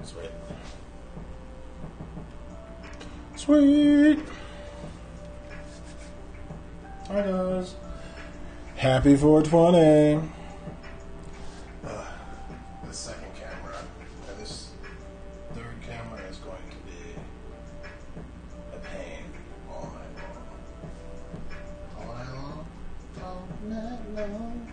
Sweet. Sweet. Hi guys. Happy 420. The second camera and this third camera is going to be a pain all night long. All night long? All night long.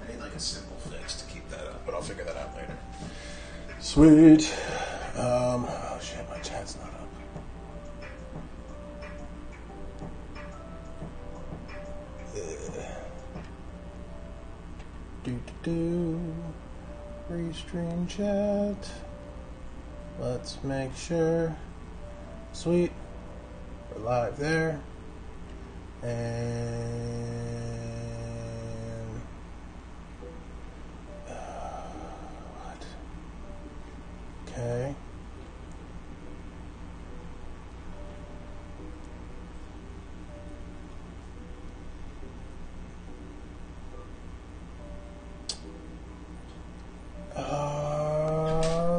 I need like a simple fix to keep that up, but I'll figure that out later. Sweet. Oh shit, my chat's not up. Restream chat. Let's make sure. Sweet. We're live there. And what? Okay.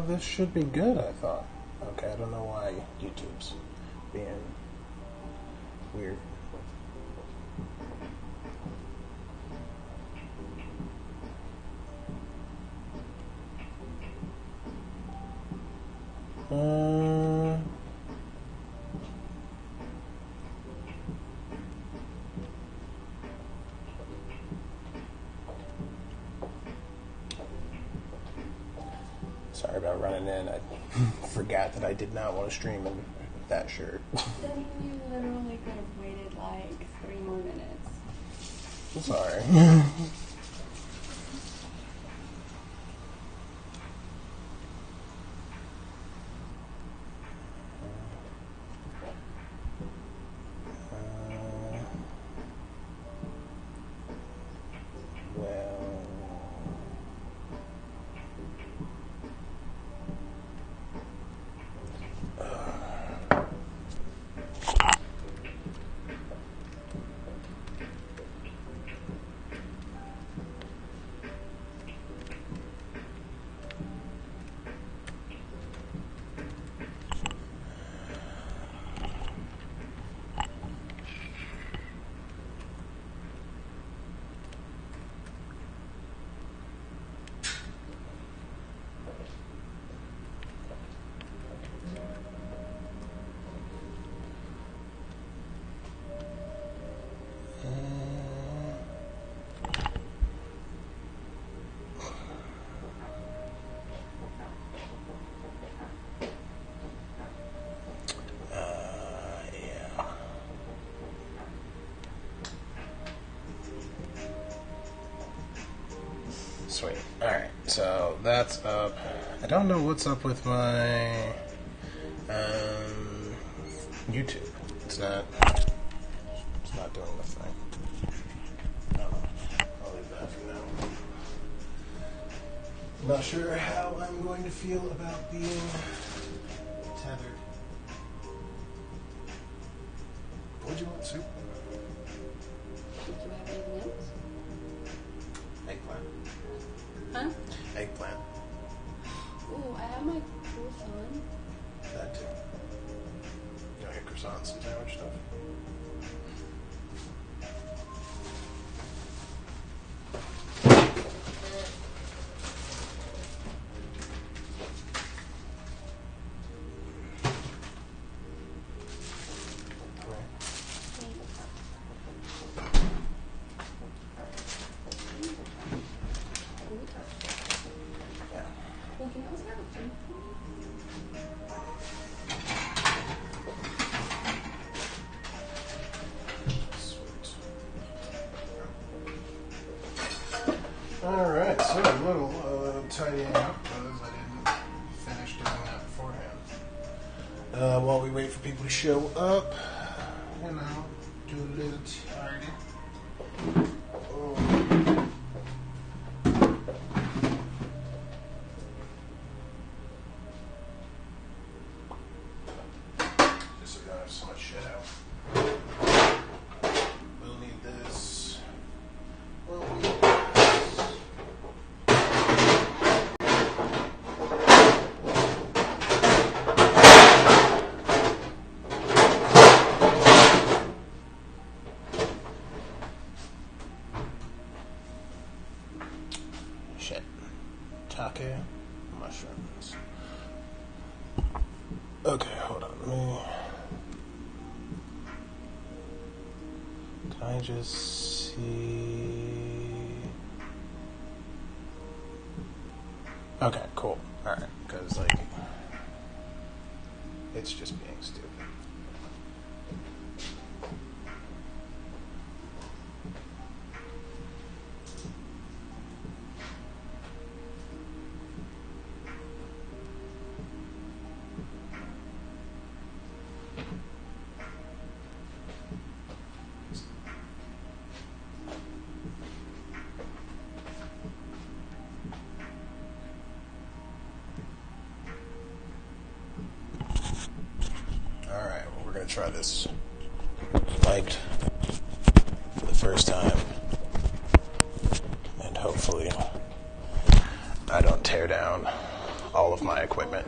This should be good, I thought. Okay, I don't know why YouTube's being weird. Sorry about running in. I forgot that I did not want to stream in that shirt. Then you literally could have waited like 3 more minutes. I'm sorry. Sweet. Alright, so that's up. I don't know what's up with my YouTube. It's not doing the thing. I don't know. I'll leave that for now. I'm not sure how I'm going to feel about being tethered. What'd you want, soup? Did you have anything else? Eggplant. Huh? Eggplant. Ooh, I have my croissant. That too. You want your croissants and sandwich stuff? Well, can you also have a drink? Alright, so a little tidying up because I didn't finish doing that beforehand. While we wait for people to show up, you know, do a little tidy. Just so we don't have so much shit out. We'll need this. Well, we shiitake mushrooms. Okay, hold on. Can I just see? Okay, cool. Alright, because, like, it's just being stupid. Try this mic'd for the first time, and hopefully I don't tear down all of my equipment.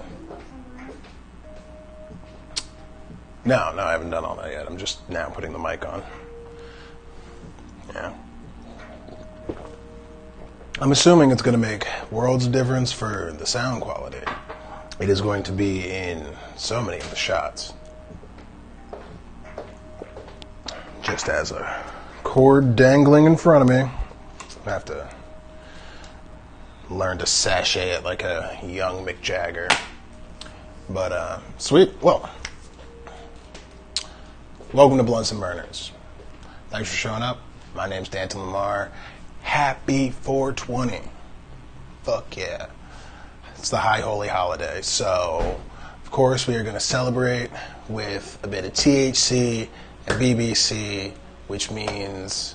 No, I haven't done all that yet. I'm just now putting the mic on. Yeah. I'm assuming it's going to make worlds of difference for the sound quality. It is going to be in so many of the shots. Just as a cord dangling in front of me. I have to learn to sashay it like a young Mick Jagger. But, sweet. Well, welcome to Blunts and Burners. Thanks for showing up. My name's Danton Lamar. Happy 420. Fuck yeah. It's the high holy holiday. So, of course, we are going to celebrate with a bit of THC and BBC, which means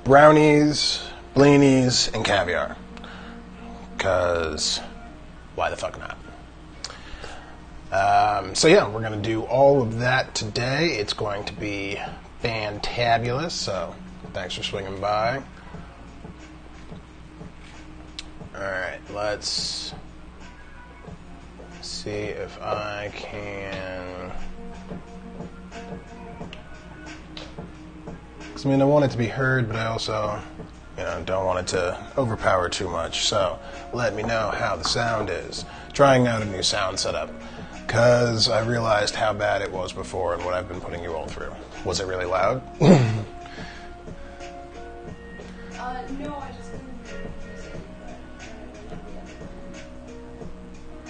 brownies, blinis, and caviar. Because why the fuck not? So yeah, we're going to do all of that today. It's going to be fantabulous, so thanks for swinging by. Alright, let's see if I can... Because, I want it to be heard, but I also, don't want it to overpower too much. So, let me know how the sound is. Trying out a new sound setup. Because I realized how bad it was before and what I've been putting you all through. Was it really loud? No, I just couldn't hear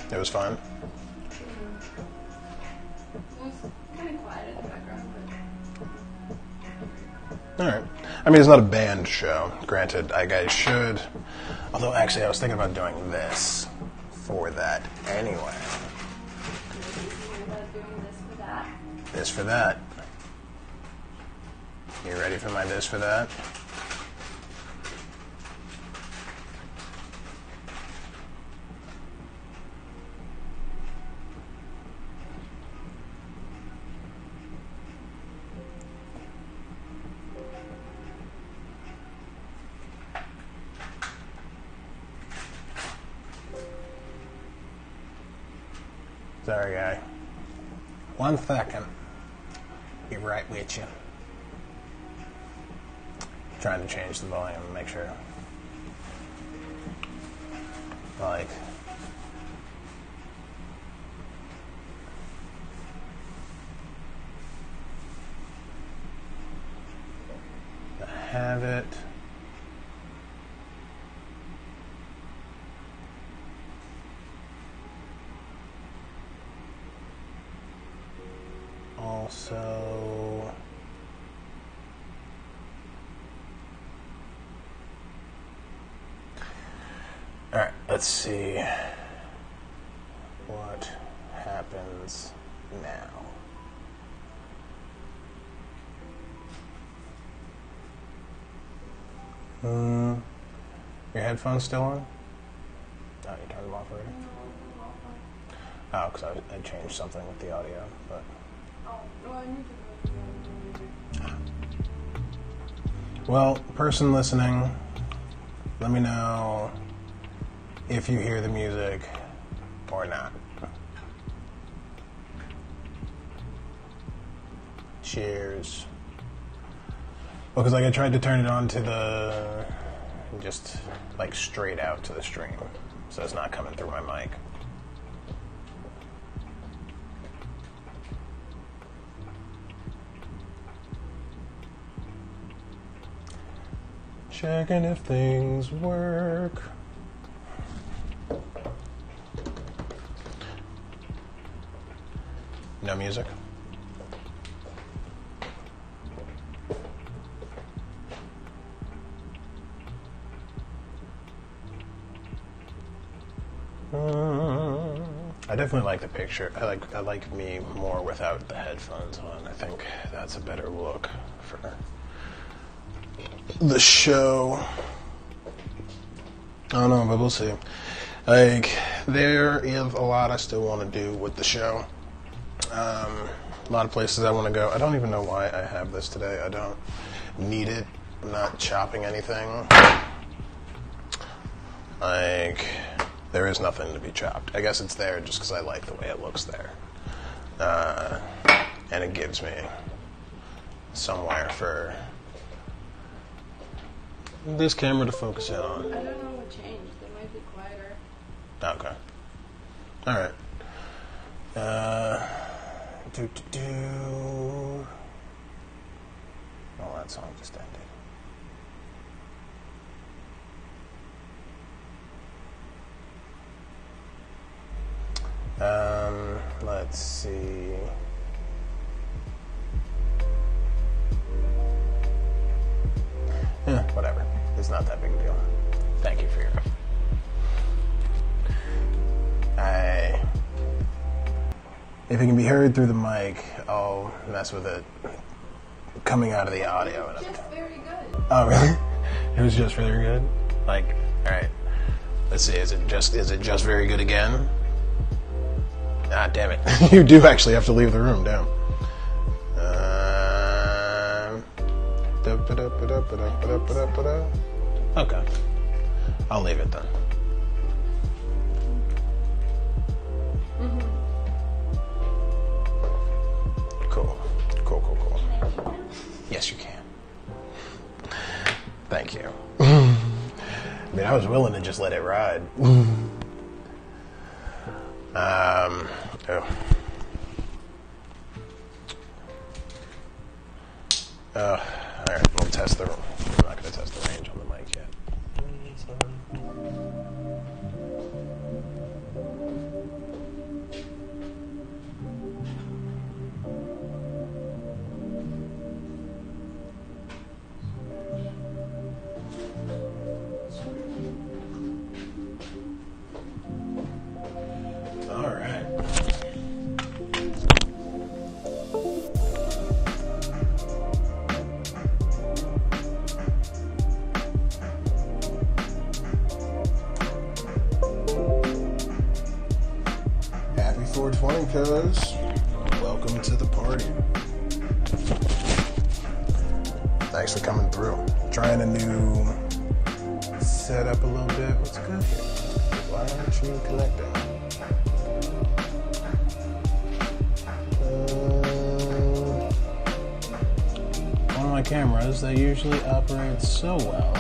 it. It was fun? It was kind of quiet in the background, but... Alright. It's not a band show. Granted, I guys should. Although, actually, I was thinking about doing this for that anyway. This for that. You ready for my this for that? Sorry, guy. 1 second. Be right with you. Trying to change the volume and make sure. Like. I have it. Also, all right, let's see what happens now. Your headphones still on? Oh, you turned them off already? Oh, because I changed something with the audio, but... Well, person listening, let me know if you hear the music or not. Cheers. because like I tried to turn it on to the, just like straight out to the stream, so it's not coming through my mic. Checking if things work. No music? I definitely like the picture. I like me more without the headphones on. I think that's a better look for the show. I don't know, but we'll see. Like, there is a lot I still want to do with the show. A lot of places I want to go. I don't even know why I have this today. I don't need it. I'm not chopping anything. Like, there is nothing to be chopped. I guess it's there just because I like the way it looks there. And it gives me somewhere for this camera to focus in on. I don't know what changed. They might be quieter. Okay. Alright. Oh, that song just ended. Let's see. Whatever. It's not that big a deal. Thank you for your... If it can be heard through the mic, I'll mess with it coming out of the audio. It was just very good. Oh, really? It was just very good? Like, alright. Let's see, is it just very good again? Ah, damn it. You do actually have to leave the room, damn. Okay. I'll leave it then. Cool. Yes, you can. Thank you. I mean, I was willing to just let it ride. Alright, we'll test the... I'm not going to test the range on the mic yet. Alright. Happy 420, cuz. Welcome to the party. Thanks for coming through. Trying a new setup a little bit. What's good here? Why aren't you connecting? One of my cameras that usually operates so well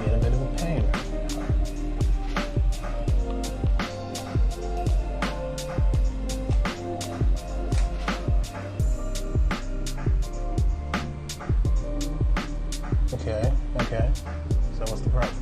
in a bit of a pain. Okay. So what's the problem?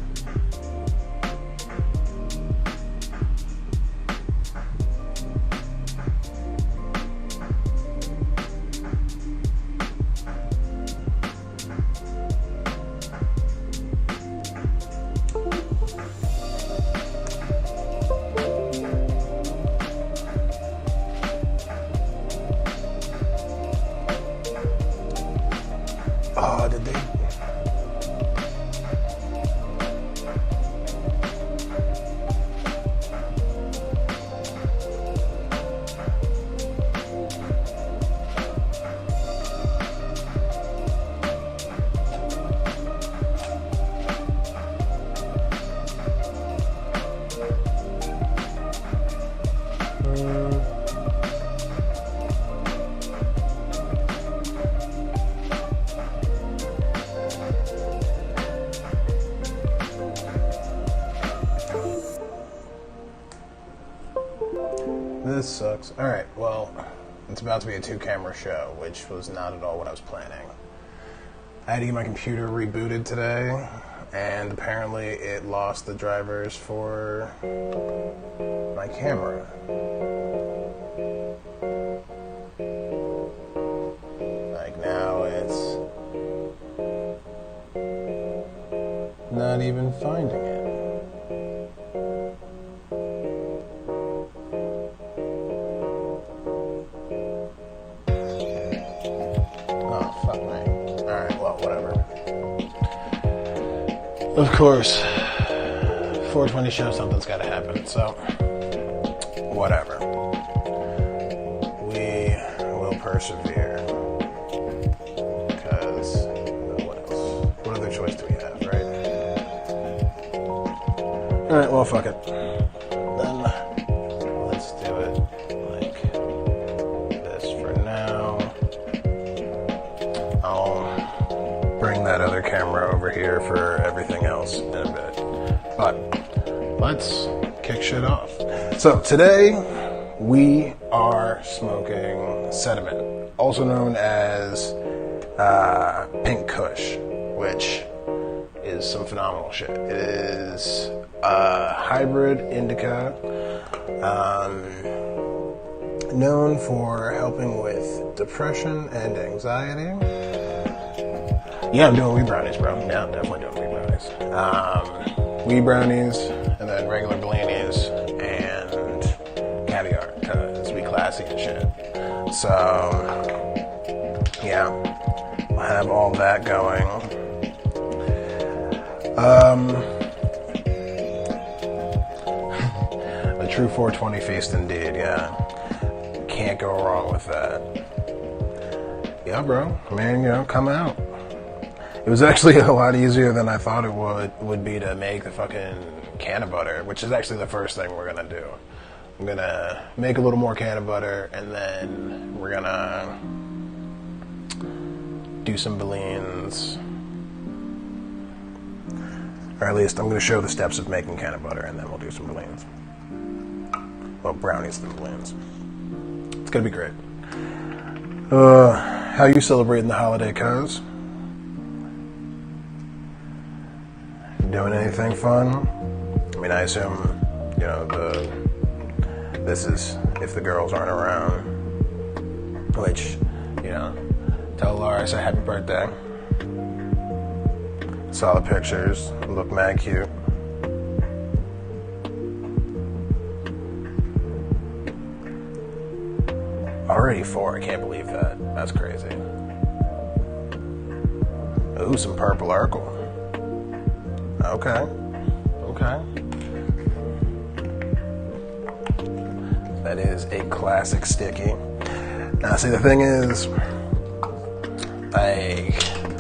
sucks. Alright, well, it's about to be a 2-camera show, which was not at all what I was planning. I had to get my computer rebooted today, and apparently it lost the drivers for my camera. Like, now it's not even finding it. Oh, fuck me. Alright, well, whatever. Of course, 420 show, something's gotta happen, so whatever. We will persevere. Because, what else? What other choice do we have, right? Alright, well, fuck it. Then, let's do it like this for now. I'll bring that other camera over here for everything else in a bit. But, let's kick shit off. So, today, we are smoking sediment, also known as pink kush, which is some phenomenal shit. It is a hybrid indica, known for helping with depression and anxiety. Yeah, I'm doing weed brownies, bro. Yeah, I'm definitely doing weed brownies. Weed brownies, and then regular Blinis, and Caviar, because we classy and shit. So, yeah, we'll have all that going. A true 420 feast indeed, yeah. Can't go wrong with that. Yeah, bro. I mean, come out. It was actually a lot easier than I thought it would be to make the fucking can of butter, which is actually the first thing we're gonna do. I'm gonna make a little more can of butter, and then we're gonna do some Blins. Or at least I'm gonna show the steps of making can of butter, and then we'll do some Blins. Well, brownies and Blins. It's gonna be great. How you celebrating the holiday, cuz? Doing anything fun? I mean, I assume, this is if the girls aren't around. Which, tell Laura I say happy birthday. Saw the pictures, look mad cute. Already 4, I can't believe that. That's crazy. Ooh, some purple Urkel. Okay. That is a classic sticky. Now, see, the thing is,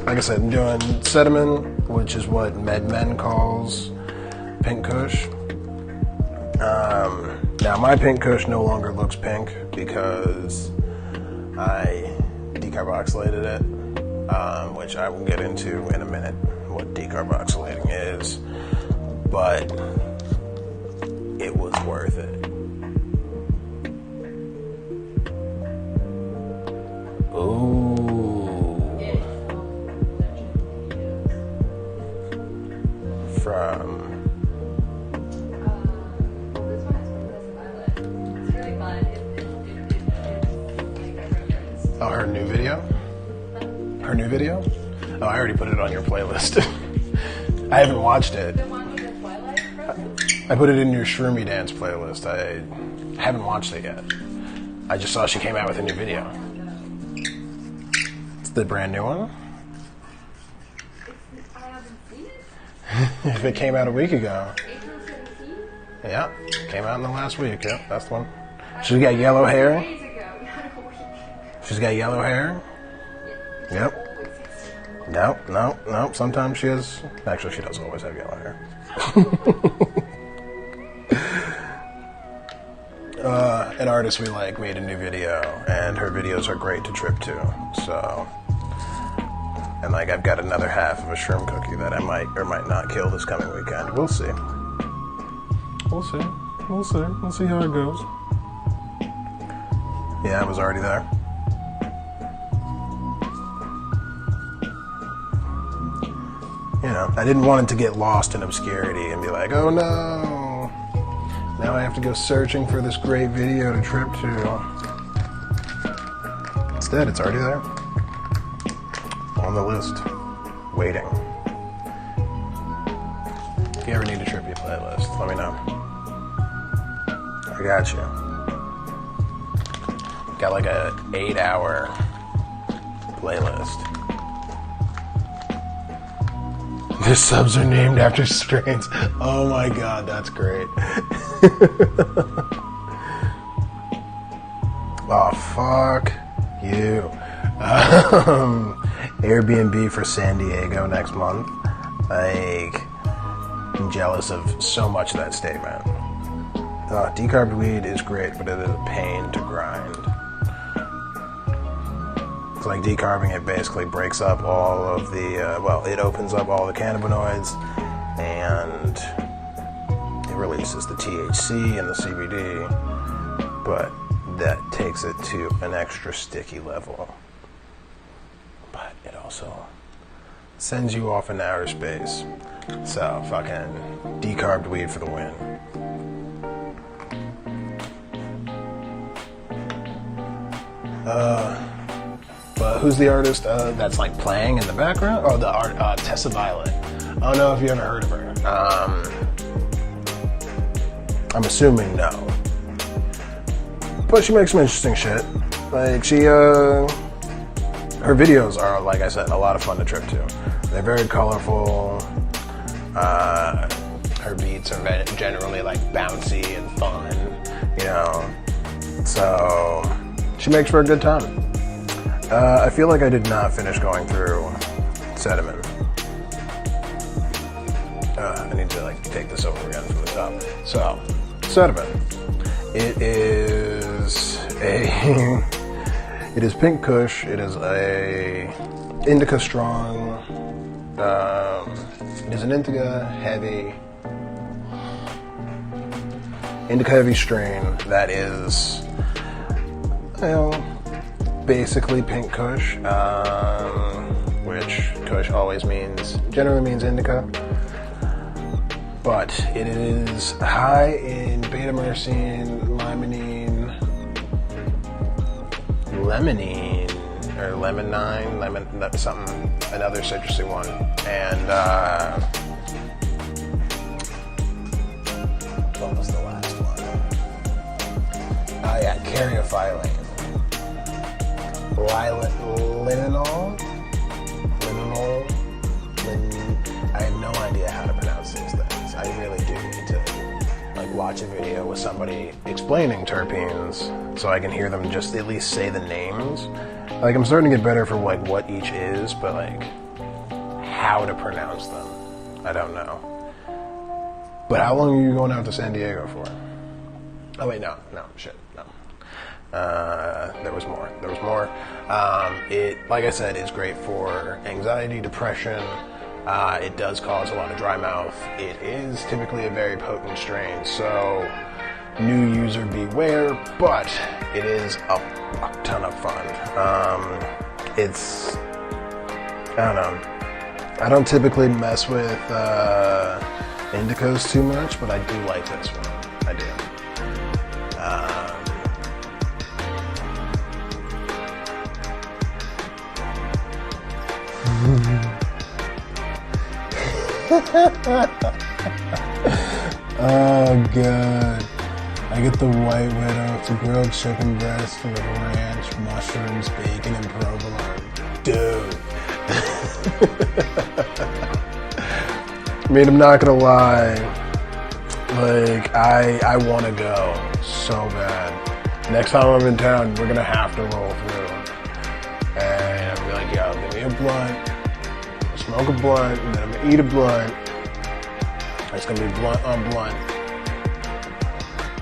like I said, I'm doing sediment, which is what MedMen calls pink kush. Now, my pink kush no longer looks pink because I decarboxylated it, which I will get into in a minute, what decarboxylating is, but it was worth it. Ooh. From this one is violet. It's really fun. Oh, her new video? Her new video? Oh, I already put it on your playlist. I haven't watched it. The one with the Twilight frozen? I put it in your Shroomy Dance playlist. I haven't watched it yet. I just saw she came out with a new video. It's the brand new one? I haven't seen it. If it came out a week ago. April 17th? Yeah, came out in the last week. Yep, that's the one. She's got yellow hair. Days ago, not a week. She's got yellow hair. Yep. Nope. Sometimes she has. Actually, she does always have yellow hair. An artist we like made a new video, and her videos are great to trip to. So, and I've got another half of a shroom cookie that I might or might not kill this coming weekend. We'll see. We'll see how it goes. Yeah, it was already there. You know, I didn't want it to get lost in obscurity and be like, oh no, now I have to go searching for this great video to trip to. Instead, it's already there. On the list. Waiting. If you ever need a trippy playlist, let me know. I got you. Got like a 8-hour playlist. The subs are named after strains. Oh my god, that's great. Oh, fuck you. Airbnb for San Diego next month. Like, I'm jealous of so much of that statement. Decarbed weed is great, but it is a pain to grind. It's like decarbing, it basically breaks up all of the, it opens up all the cannabinoids and it releases the THC and the CBD, but that takes it to an extra sticky level. But it also sends you off into outer space. So, fucking decarbed weed for the win. But who's the artist that's like playing in the background? Oh, the art Tessa Violet. I don't know if you ever heard of her. I'm assuming no. But she makes some interesting shit. Like her videos are, like I said, a lot of fun to trip to. They're very colorful. Her beats are generally like bouncy and fun, you know. So she makes for a good time. I feel like I did not finish going through Sediment. I need to like take this over again from the top. So, Sediment. It is pink kush. It is a indica strong. It is an indica heavy strain that is, you know, basically pink kush, which kush generally means indica, but it is high in beta-myrcene, limonene, or lemonine, something, another citrusy one, and what was the last one? Oh yeah, caryophyllene. Linalool. I have no idea how to pronounce these things. I really do need to like watch a video with somebody explaining terpenes so I can hear them just at least say the names. Like, I'm starting to get better for like what each is, but like how to pronounce them, I don't know. But how long are you going out to San Diego for? Oh wait, no. There was more. It, like I said, is great for anxiety, depression. It does cause a lot of dry mouth. It is typically a very potent strain, so new user beware, but it is a fuck ton of fun. It's, I don't know. I don't typically mess with indicas too much, but I do like this one. I do. Oh god. I get the white widow. It's a grilled chicken breast with ranch, mushrooms, bacon, and provolone. Dude. I mean, I'm not gonna lie. Like, I want to go so bad. Next time I'm in town, we're gonna have to roll through. And I'll be like, yo, give me a blunt. I'll smoke a blunt, and then I'm gonna eat a blunt. It's gonna be blunt on blunt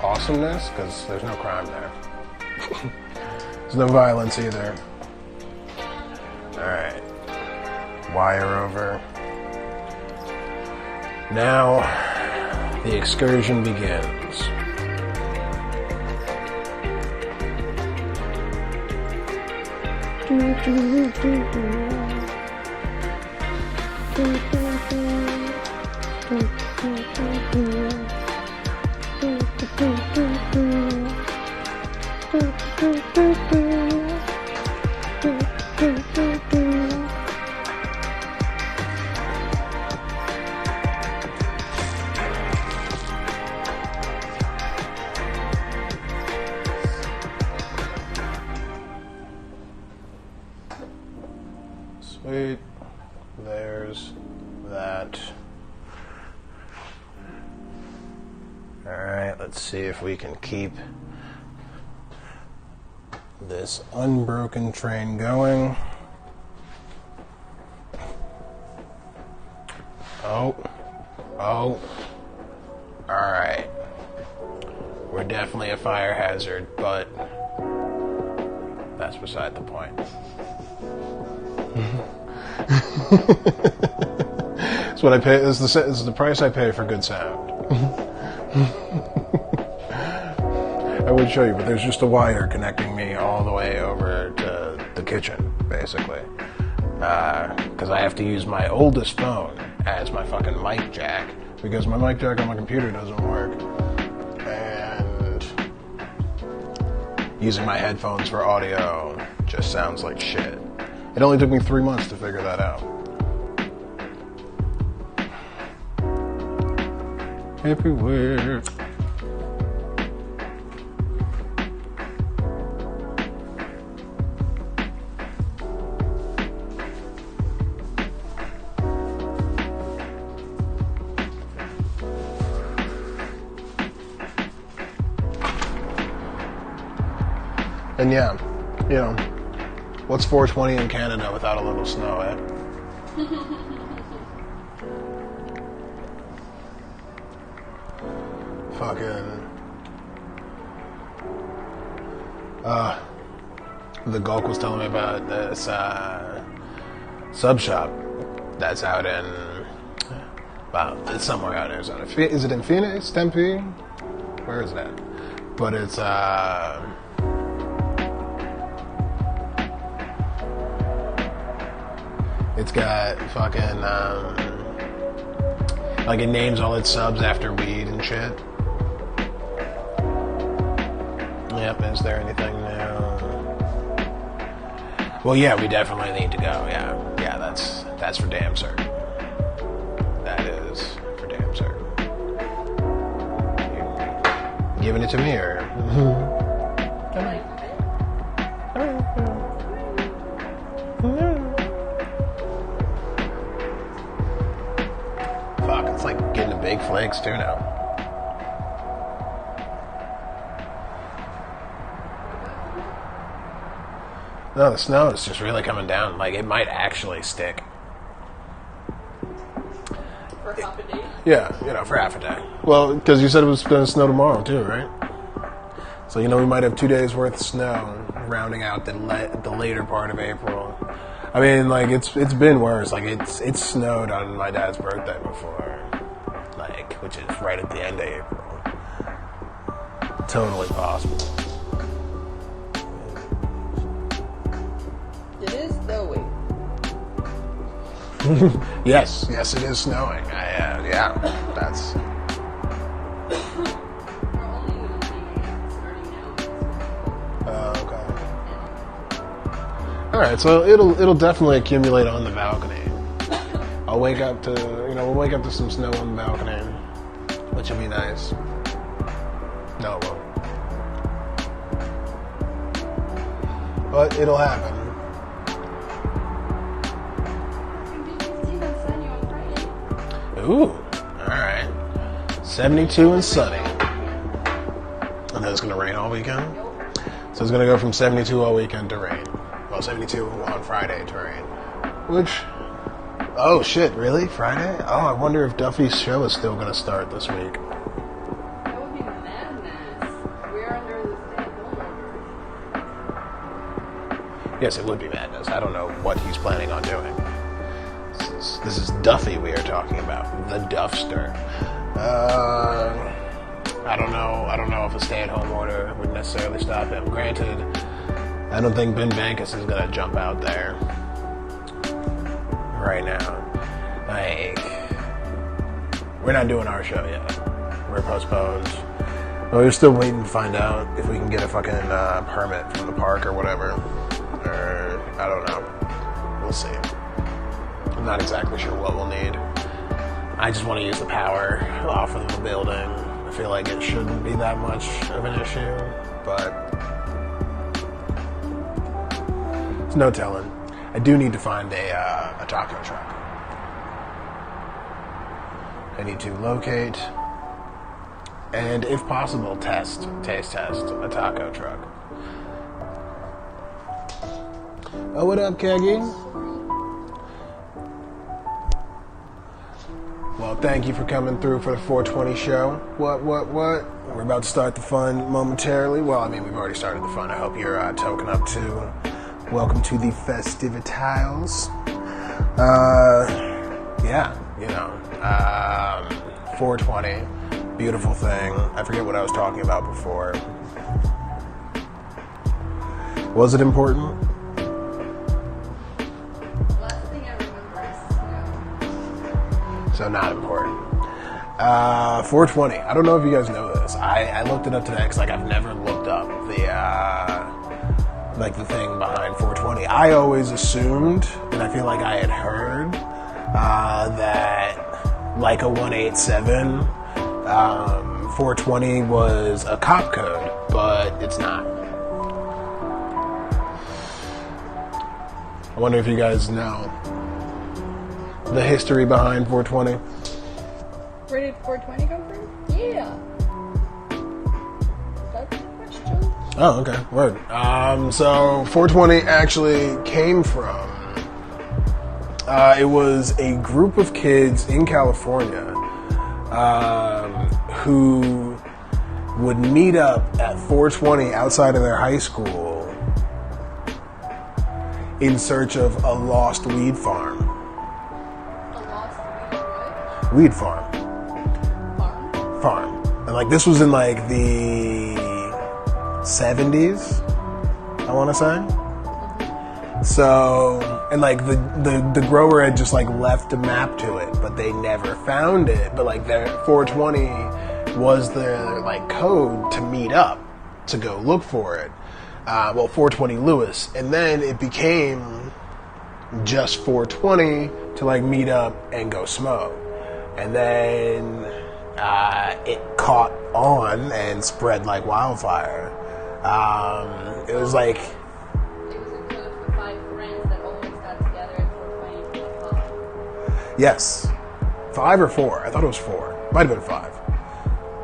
awesomeness, because there's no crime there. There's no violence either. Alright. Wire over. Now, the excursion begins. Sweet. There's that. Alright, let's see if we can keep this unbroken train going. Oh. Alright. We're definitely a fire hazard, but that's beside the point. It's what I pay. This is the price I pay for good sound. I would show you, but there's just a wire connecting me all the way over to the kitchen, basically, because I have to use my oldest phone as my fucking mic jack, because my mic jack on my computer doesn't work, and using my headphones for audio just sounds like shit. It only took me 3 months to figure that out. Everywhere. And yeah, you know, what's 420 in Canada without a little snow, eh? Fucking... the Gulk was telling me about this, sub shop that's out in... Wow, it's somewhere out in Arizona. Is it in Phoenix, Tempe? Where is that? But it's, it's got fucking, like it names all its subs after weed and shit. Yep, is there anything new? Well, yeah, we definitely need to go, yeah. Yeah, that's for damn certain. That is for damn certain. You giving it to me, or? Fuck, it's like getting the big flakes too now. No, the snow is just really coming down. Like, it might actually stick. For half a day? Yeah, you know, for half a day. Well, because you said it was going to snow tomorrow too, right? So, you know, we might have 2 days worth of snow rounding out the later part of April. I mean, like, it's been worse. Like, it's snowed on my dad's birthday before. Like, which is right at the end of April. Totally possible. It is snowing. Yes, it is snowing. Yeah, that's... We're only going to be starting now. Okay. All right, so it'll definitely accumulate on the balcony. We'll wake up to some snow on the balcony, which will be nice. No, it won't. But it'll happen. Ooh, alright. 72 and sunny. And then it's going to rain all weekend? So it's going to go from 72 all weekend to rain. Well, 72 on Friday to rain. Which... Oh, shit, really? Friday? Oh, I wonder if Duffy's show is still going to start this week. That would be madness. We're under the stay-at-home order. Yes, it would be madness. I don't know what he's planning on doing. This is Duffy we are talking about. The Duffster. I don't know if a stay-at-home order would necessarily stop him. Granted, I don't think Ben Bankus is gonna jump out there right now. Like, we're not doing our show yet. We're postponed. Well, we're still waiting to find out if we can get a fucking permit from the park or whatever. Or, I don't know. We'll see. I'm not exactly sure what we'll need. I just want to use the power off of the building. I feel like it shouldn't be that much of an issue, but it's no telling. I do need to find a taco truck. I need to locate and, if possible, taste test a taco truck. Oh, what up, Keggy? Well, thank you for coming through for the 420 show. What? We're about to start the fun momentarily. Well, I mean, we've already started the fun. I hope you're token up too. Welcome to the festivities. Yeah, 420. Beautiful thing. I forget what I was talking about before. Was it important? Last thing I remember is So not important. 420. I don't know if you guys know this. I looked it up today because I've never looked up the thing behind 420. I always assumed, and I feel like I had heard that like a 187, 420 was a cop code, but it's not. I wonder if you guys know the history behind 420. Where did 420 come from? Yeah. That's the question. Oh, okay. Word. So 420 actually came from, it was a group of kids in California who would meet up at 420 outside of their high school in search of a lost weed farm. A lost what? Weed farm. Farm? And like this was in like the 70s, I want to say. So, and like the grower had just like left a map to it, but they never found it. But like their 420 was their like code to meet up, to go look for it. 420 Lewis. And then it became just 420 to like meet up and go smoke. And then it caught on and spread like wildfire. It was like... It was a code for 5 friends that always got together at 420 for fun. Yes. 5 or 4. I thought it was 4. Might have been 5.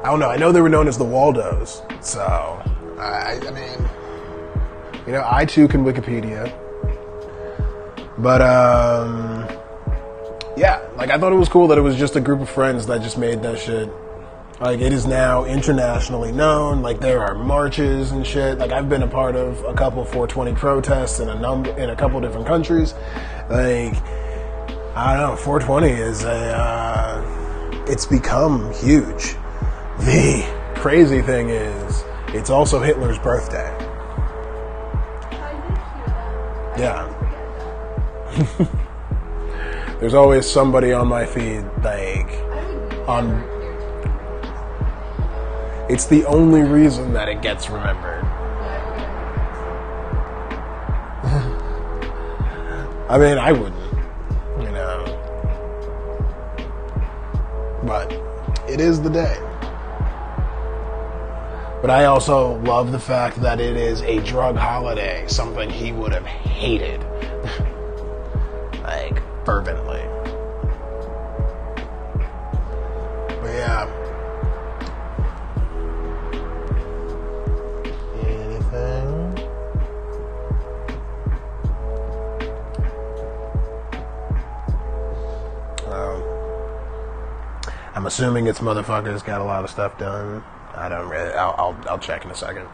I don't know. I know they were known as the Waldos. So, I mean... I too can Wikipedia. But, yeah, like I thought it was cool that it was just a group of friends that just made that shit. Like, it is now internationally known. Like, there are marches and shit. Like, I've been a part of a couple 420 protests in a couple different countries. Like, I don't know, 420 is it's become huge. The crazy thing is, it's also Hitler's birthday. Yeah. There's always somebody on my feed, like, it's the only reason that it gets remembered. I mean, I wouldn't, but it is the day. But I also love the fact that it is a drug holiday, something he would have hated. Like, fervently. But yeah. Anything? I'm assuming it's motherfuckers got a lot of stuff done. I don't really. I'll check in a second.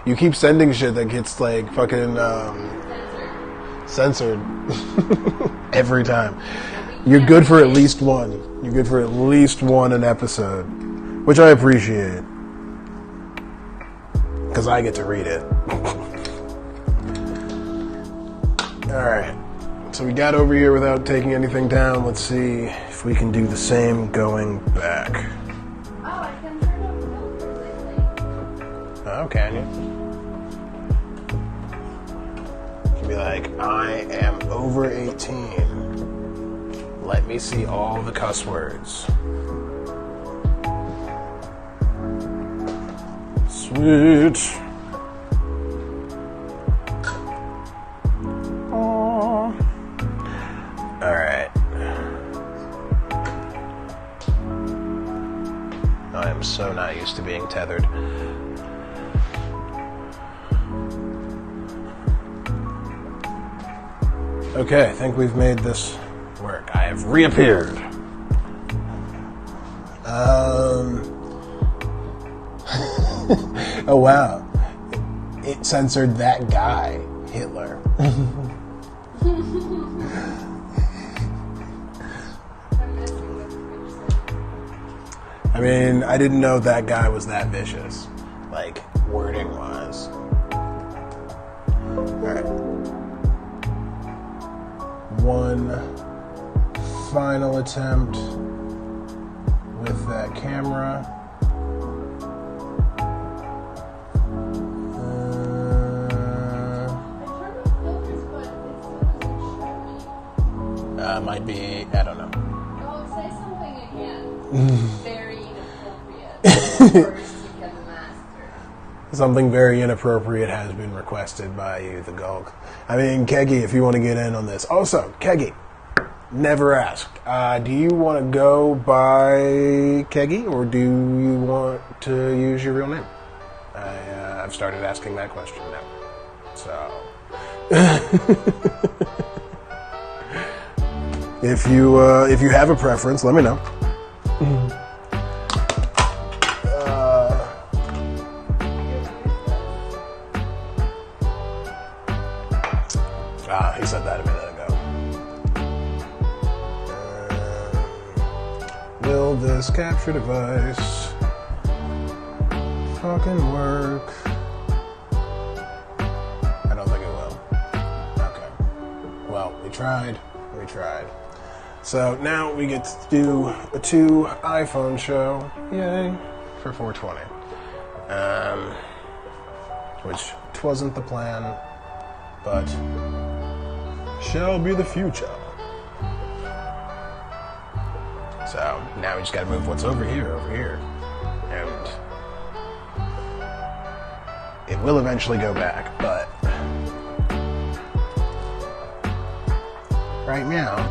You keep sending shit that gets like fucking censored every time. You're good for at least one. You're good for at least one an episode, which I appreciate because I get to read it. Alright, so we got over here without taking anything down. Let's see if we can do the same going back. Oh, I can turn up filters, I think. Oh, can you? You can be like, I am over 18. Let me see all the cuss words. Sweet. Alright. I am so not used to being tethered. Okay, I think we've made this work. I have reappeared. Oh wow. It censored that guy, Hitler. I mean, I didn't know that guy was that vicious, like, wording-wise. Alright. One final attempt with that camera. Might be, I don't know. Oh, say something again. Very inappropriate. First you can master. Something very inappropriate has been requested by you, the Gulk. I mean, Keggy, if you want to get in on this. Also, Keggy, never asked. Do you want to go by Keggy, or do you want to use your real name? I've started asking that question now. So... If you have a preference, let me know. He said that a minute ago. Will this capture device fucking work? I don't think it will. Okay. Well, we tried. So now we get to do a 2 iPhone show, yay, for 420. Which wasn't the plan, but shall be the future. So now we just gotta move what's over here, and it will eventually go back, but right now,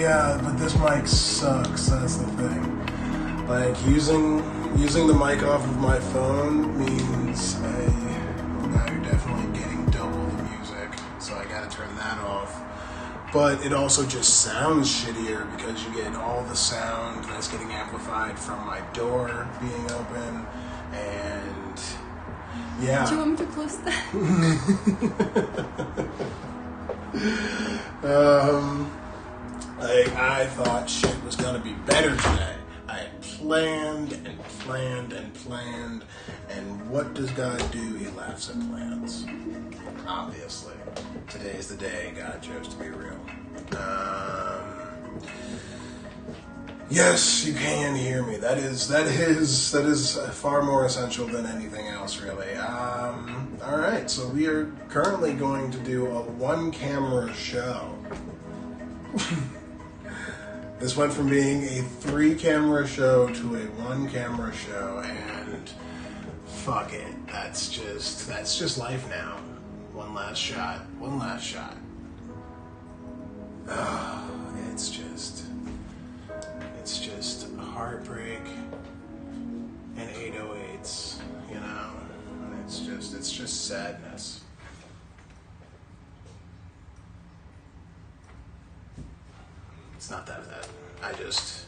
Yeah, but this mic sucks. That's the thing. Like using the mic off of my phone means now you're definitely getting double the music. So I gotta turn that off. But it also just sounds shittier because you get all the sound that's getting amplified from my door being open, and yeah. Do you want me to close that? I thought shit was gonna be better today. I had planned and planned and planned, and what does God do? He laughs at plans. Obviously, today's the day God chose to be real. Yes, you can hear me. That is far more essential than anything else, really. All right, so we are currently going to do a one-camera show. This went from being a 3-camera show to a 1-camera show, and fuck it. That's just life now. One last shot. It's just heartbreak and 808s, you know. It's just sadness. It's not that bad. I just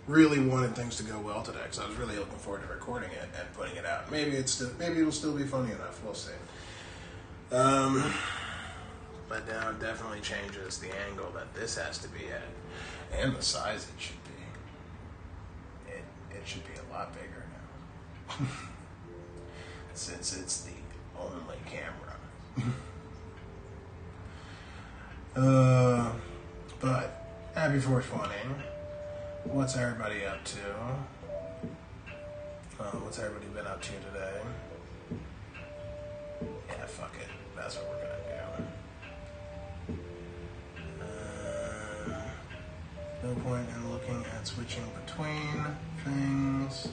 really wanted things to go well today, because I was really looking forward to recording it and putting it out. Maybe it'll still be funny enough. We'll see. But now it definitely changes the angle that this has to be at, and the size it should be. It should be a lot bigger now, since it's the only camera. But happy 420. What's everybody up to? What's everybody been up to today? Yeah, fuck it. That's what we're gonna do. No point in looking at switching between things,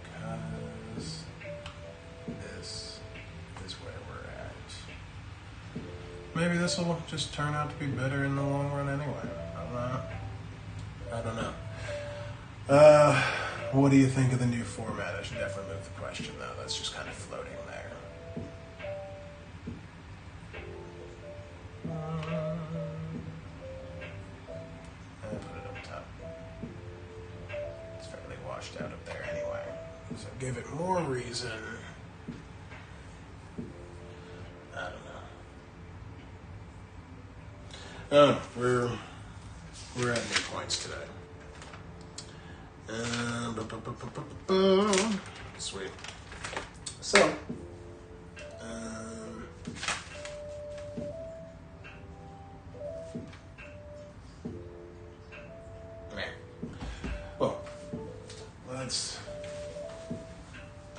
because this is where we're at. Maybe this will just turn out to be better in the long run anyway. I don't know. What do you think of the new format? I should definitely move the question, though. That's just kind of floating there. I'll put it up top. It's fairly washed out up there anyway. So give it more reason. I don't know. Oh, we're at new points today. Sweet. So, well,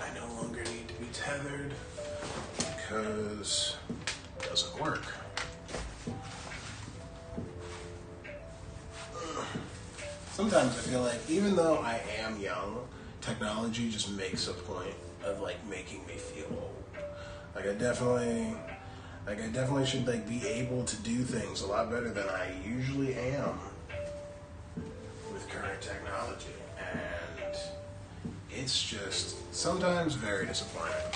I no longer need to be tethered because it doesn't work. Sometimes I feel like, even though I am young, technology just makes a point of making me feel old. I definitely should be able to do things a lot better than I usually am with current technology, and it's just sometimes very disappointing.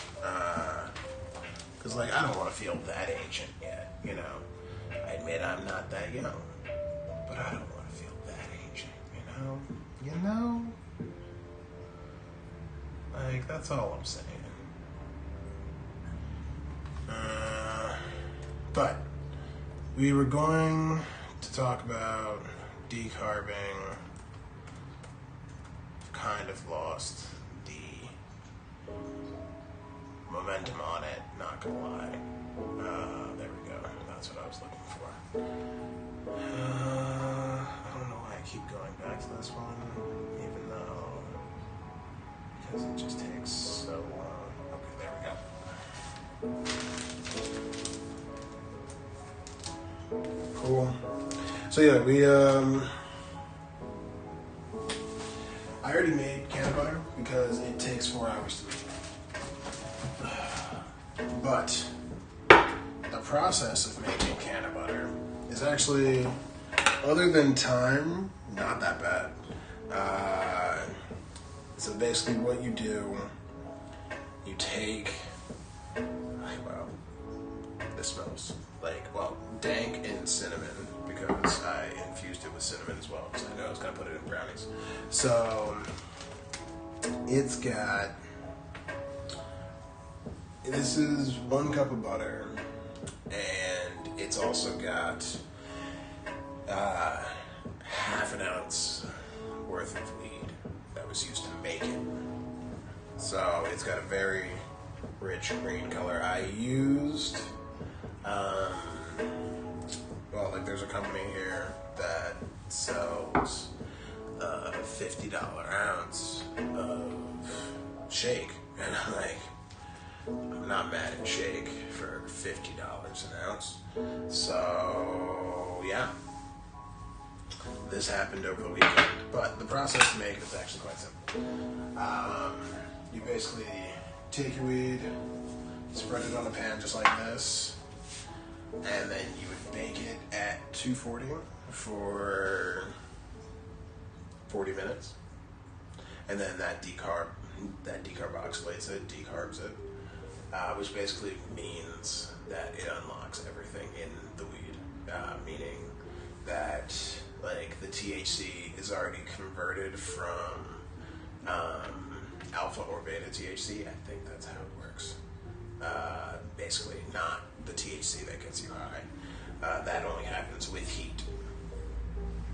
Because I don't want to feel that ancient yet, you know. I admit I'm not that young, but I don't want to feel that ancient. You know? That's all I'm saying. But we were going to talk about decarbing. Kind of lost the momentum on it, not gonna lie. There we go. That's what I was looking for. I don't know why I keep going back to this one, even though, because it just takes so long. Okay, there we go. Cool. So yeah, I already made canned butter because it takes 4 hours to make. But the process of making canned butter is actually Other than time, not that bad. So basically what you do, you take, well, this smells like, well, dank and cinnamon, because I infused it with cinnamon as well, because I know I was going to put it in brownies. So it's got, this is 1 cup of butter, and it's also got half an ounce worth of weed that was used to make it. So it's got a very rich green color. I used, well, like there's a company here that sells a $50 ounce of shake, and I'm like, I'm not mad at shake for $50 an ounce. So yeah, this happened over the weekend, but the process to make it is actually quite simple. You basically take your weed, spread it on a pan just like this, and then you would bake it at 240 for 40 minutes, and then that decarboxylates it, decarbs it, which basically means that it unlocks everything in the weed, meaning that like the THC is already converted from alpha or beta THC. I think that's how it works. Basically, not the THC that gets you high. That only happens with heat.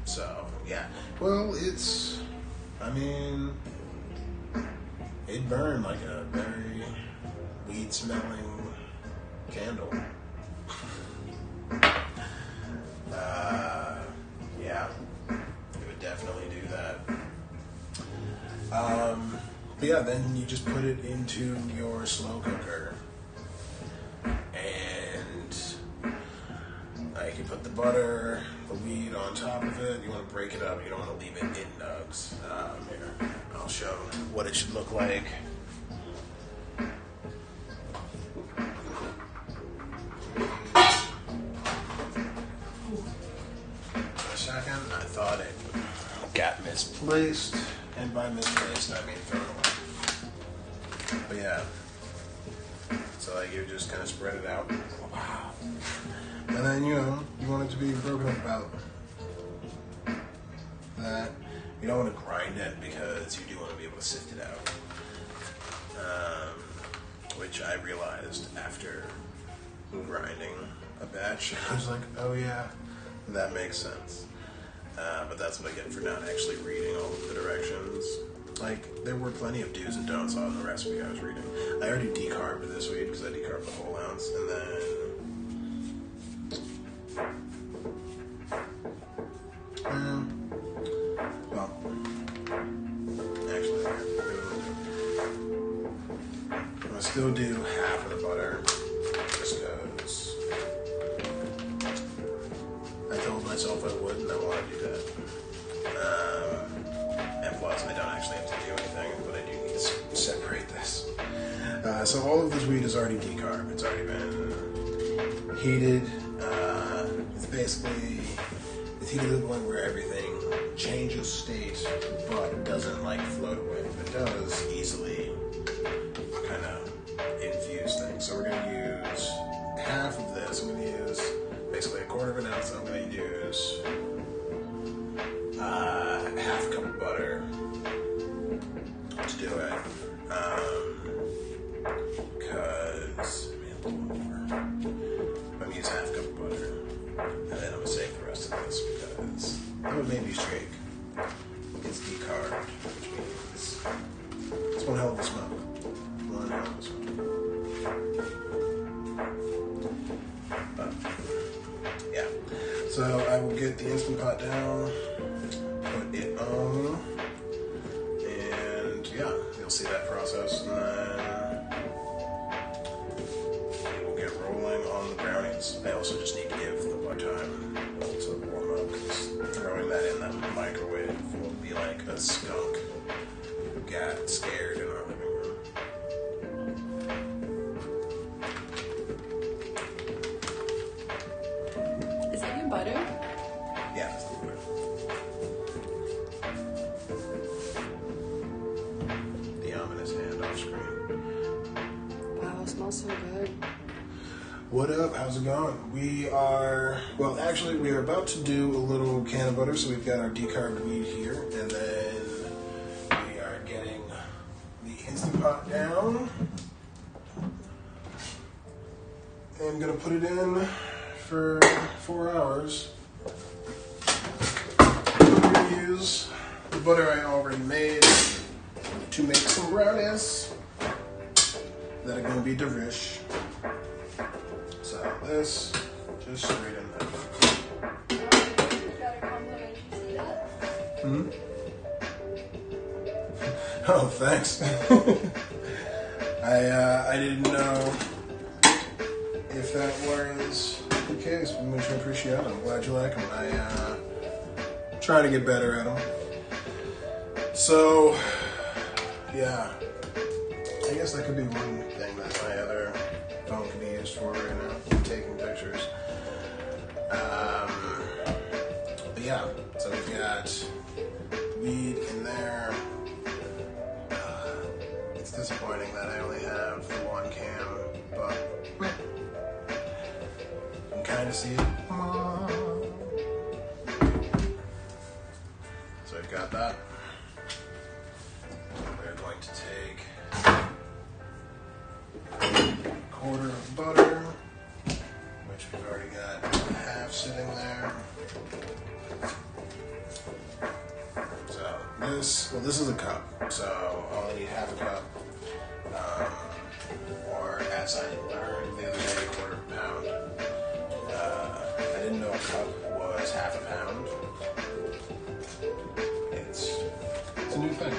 So yeah, well, it's, I mean, it burned like a very weed-smelling candle. Yeah, it would definitely do that. But yeah, then you just put it into your slow cooker, and like you put the butter, the weed on top of it. You want to break it up. You don't want to leave it in nugs. Here, I'll show what it should look like. Second, I thought it got misplaced, and by misplaced I mean thrown away. But yeah, so like you just kind of spread it out. Wow. And then you want it to be broken up about that. You don't want to grind it because you do want to be able to sift it out. Which I realized after grinding a batch. I was like, oh yeah, that makes sense. But that's what I get for not actually reading all of the directions. Like, there were plenty of do's and don'ts on the recipe I was reading. I already decarbed this weed because I decarbed the whole ounce, and then, well, actually, I'm gonna still do half of the butter, just because I told myself I would, and I want to do that. And plus, I don't actually have to do anything, but I do need to separate this. So all of this weed is already decarbed. It's already been heated. It's heated to the point where everything changes state, but doesn't like float away. It does easily kind of infuse things. So we're going to use half of this. I'm going to use basically a quarter of an ounce. I'm going to use half a cup of butter to do it. Because, I'm going to use half a cup of butter. And then I'm going to save the rest of this because I'm a baby shake. It's decarbed, which means it's one hell of a smoke. One hell of a smoke. But, yeah. So I will get the Instant Pot down, put it on, and yeah, you'll see that process, and then we'll get rolling on the brownies. I also just need to give the bar time to warm up, because throwing that in the microwave will be like a skunk got scared in our living room. Is that your butter? Yeah, that's the smells so good. What up? How's it going? We are about to do a little can of butter, so we've got our decarbed weed here, and then we are getting the Instant Pot down. I'm gonna put it in for 4 hours. I'm gonna use the butter I already made to make some brownies that are gonna be delish. So this just straight in there. Hmm? Oh, thanks. I didn't know if that was the case. Much appreciate it. I'm glad you like them. I try to get better at them. So, yeah. I guess that could be one thing that my other phone could be used for right now, taking pictures. But yeah, so we've got weed in there. It's disappointing that I only have the one cam, but you can kind of see it. So we've got that. We're going to take a quarter of butter, which we've already got half sitting there. So this is a cup, so I'll only need half a cup. Or as I learned the other day, a quarter of a pound. I didn't know a cup was half a pound. It's a new thing.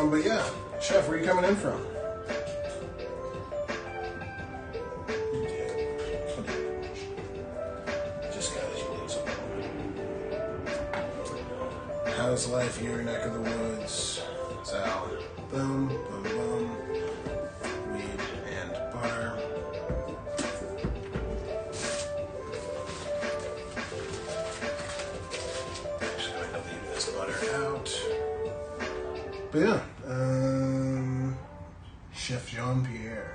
But yeah, Chef, where are you coming in from? Just got you do something. How's life in your neck of the woods? So, boom, boom, boom. Weed and butter. Actually going to leave this butter out. But yeah, Chef Jean-Pierre.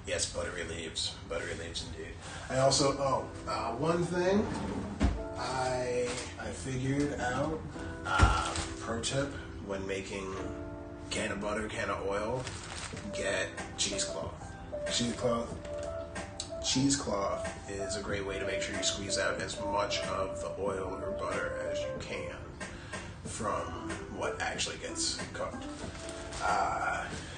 Yes, buttery leaves indeed. I also, one thing I figured out, pro tip when making can of butter, can of oil, get cheesecloth. Cheesecloth is a great way to make sure you squeeze out as much of the oil or butter as you can from what actually gets cooked.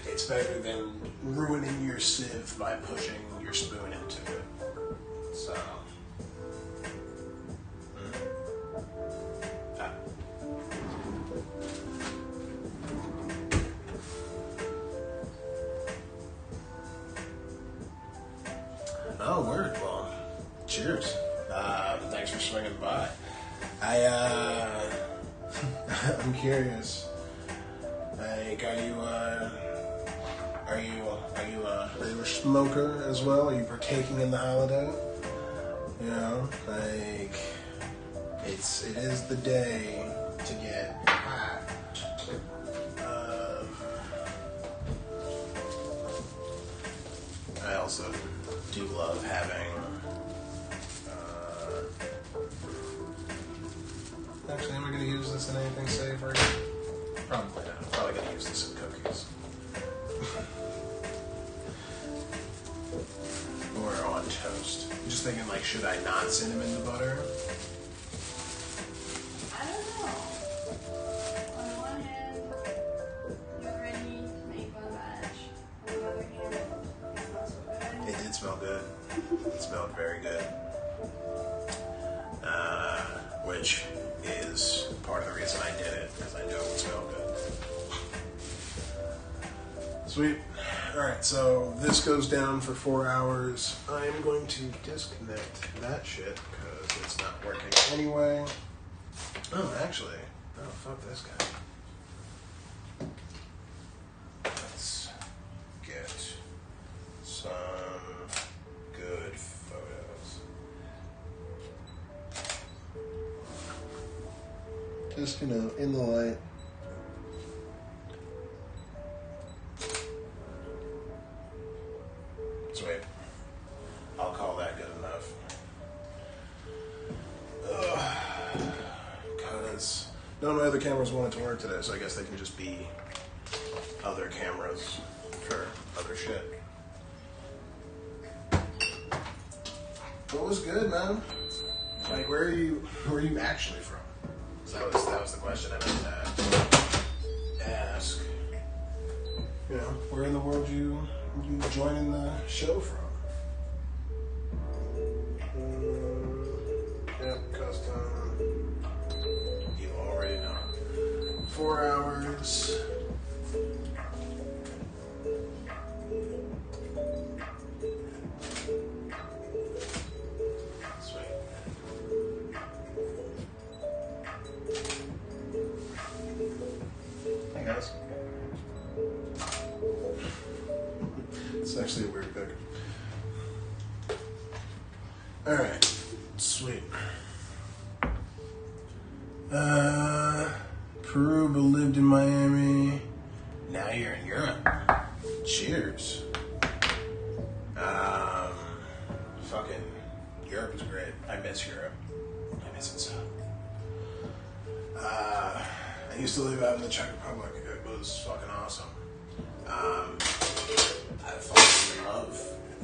It's better than ruining your sieve by pushing your spoon into it. So, Oh, word. Well, cheers. Thanks for swinging by. I'm curious. Like, are you a smoker as well? Are you partaking in the holiday? You know, like, it is the day to get hot. I also do love having. Actually, am I going to use this in anything savory? Probably not. I'm probably going to use this in cookies. Or on toast. I'm just thinking, like, should I not cinnamon the butter? I don't know. On the one hand, you're ready to make one batch. On the other hand, it smells so good. It did smell good. It smelled very good. Which is part of the reason I did it, because I knew it would smell good. Sweet. Alright, so this goes down for 4 hours. I am going to disconnect that shit, because it's not working anyway. Oh, actually. Oh, fuck this guy. Let's get some good photos. Just, in the light. none of my other cameras wanted to work today, so I guess they can just be other cameras for other shit. What was good, man? Like, where are you actually from? So that was the question I meant to ask. You know, where in the world you joining the show from? Yep, custom. You already know. 4 hours. Hey guys. It's actually a weird pic. Alright. Sweet. Peru, but lived in Miami. Now you're in Europe. Cheers. Fucking Europe is great. I miss Europe. I miss it so. I used to live out in the Czech Republic. It was fucking awesome.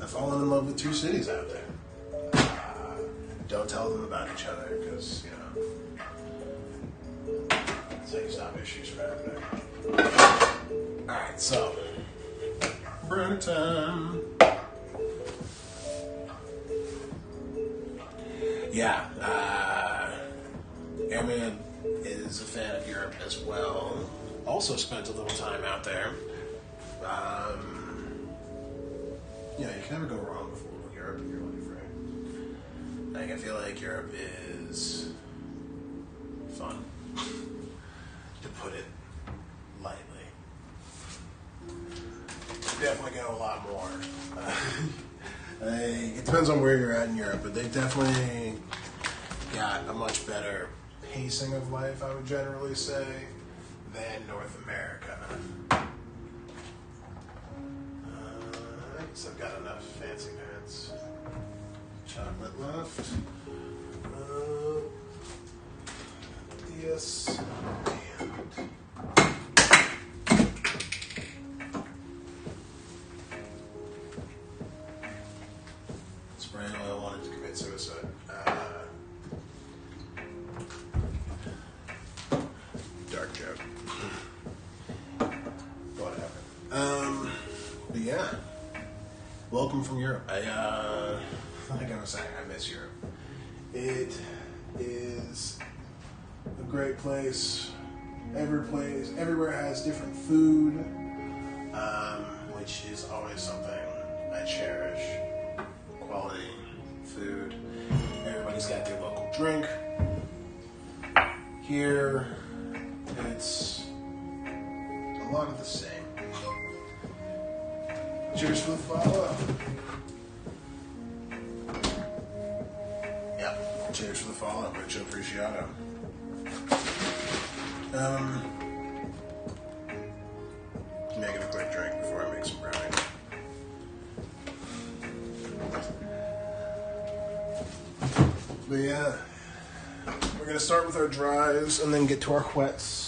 I've fallen in love with two cities out there. Don't tell them about each other, because, you know, that's how you stop issues from happening. Alright, so, brownie time. Yeah, Airman is a fan of Europe as well. Also spent a little time out there. You know, you can never go wrong with Europe in your life, right? Like, I feel like Europe is fun, to put it lightly. Definitely go a lot more. It depends on where you're at in Europe, but they've definitely got a much better pacing of life, I would generally say, than North America. So I've got enough fancy pants. Chocolate left. Yes. And spraying oil wanted to commit suicide. Dark joke. Whatever. But yeah. Welcome from Europe. Like I was saying, I miss Europe. It is a great place. Everywhere has different food, which is always something I cherish. Quality food. Everybody's got their local drink. Here, it's a lot of the same. Cheers for the follow. Yep. Cheers for the follow. Mucho appreciado. Making a quick drink before I make some brownies. But yeah, we're gonna start with our dries and then get to our wets.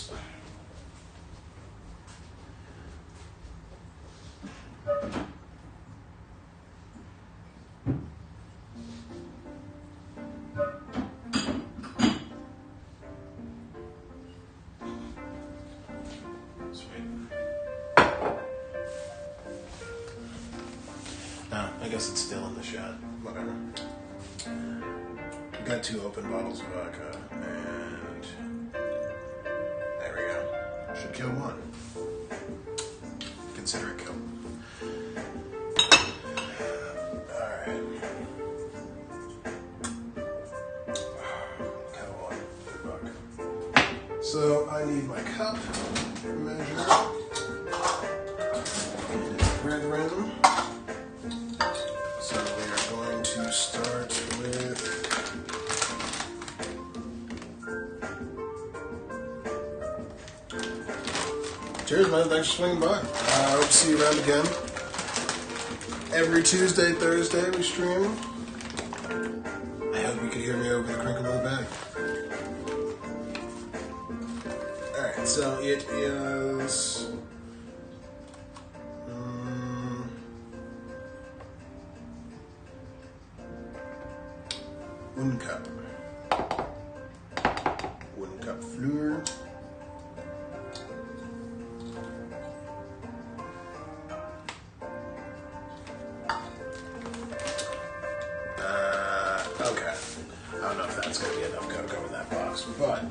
I guess it's still in the shot. Whatever. We got 2 open bottles of vodka, and there we go. Should kill one. Consider it killed. Alright. Kind of one. Good buck. So I need my cup measure. And it's red rim. So we are going to start with cheers, man. Thanks for swinging by. I hope to see you around again. Every Tuesday, Thursday we stream. I hope you could hear me over the crinkle of the bag. so it is 1 cup. 1 cup flour. Okay. I don't know if that's going to be enough cocoa in that box, but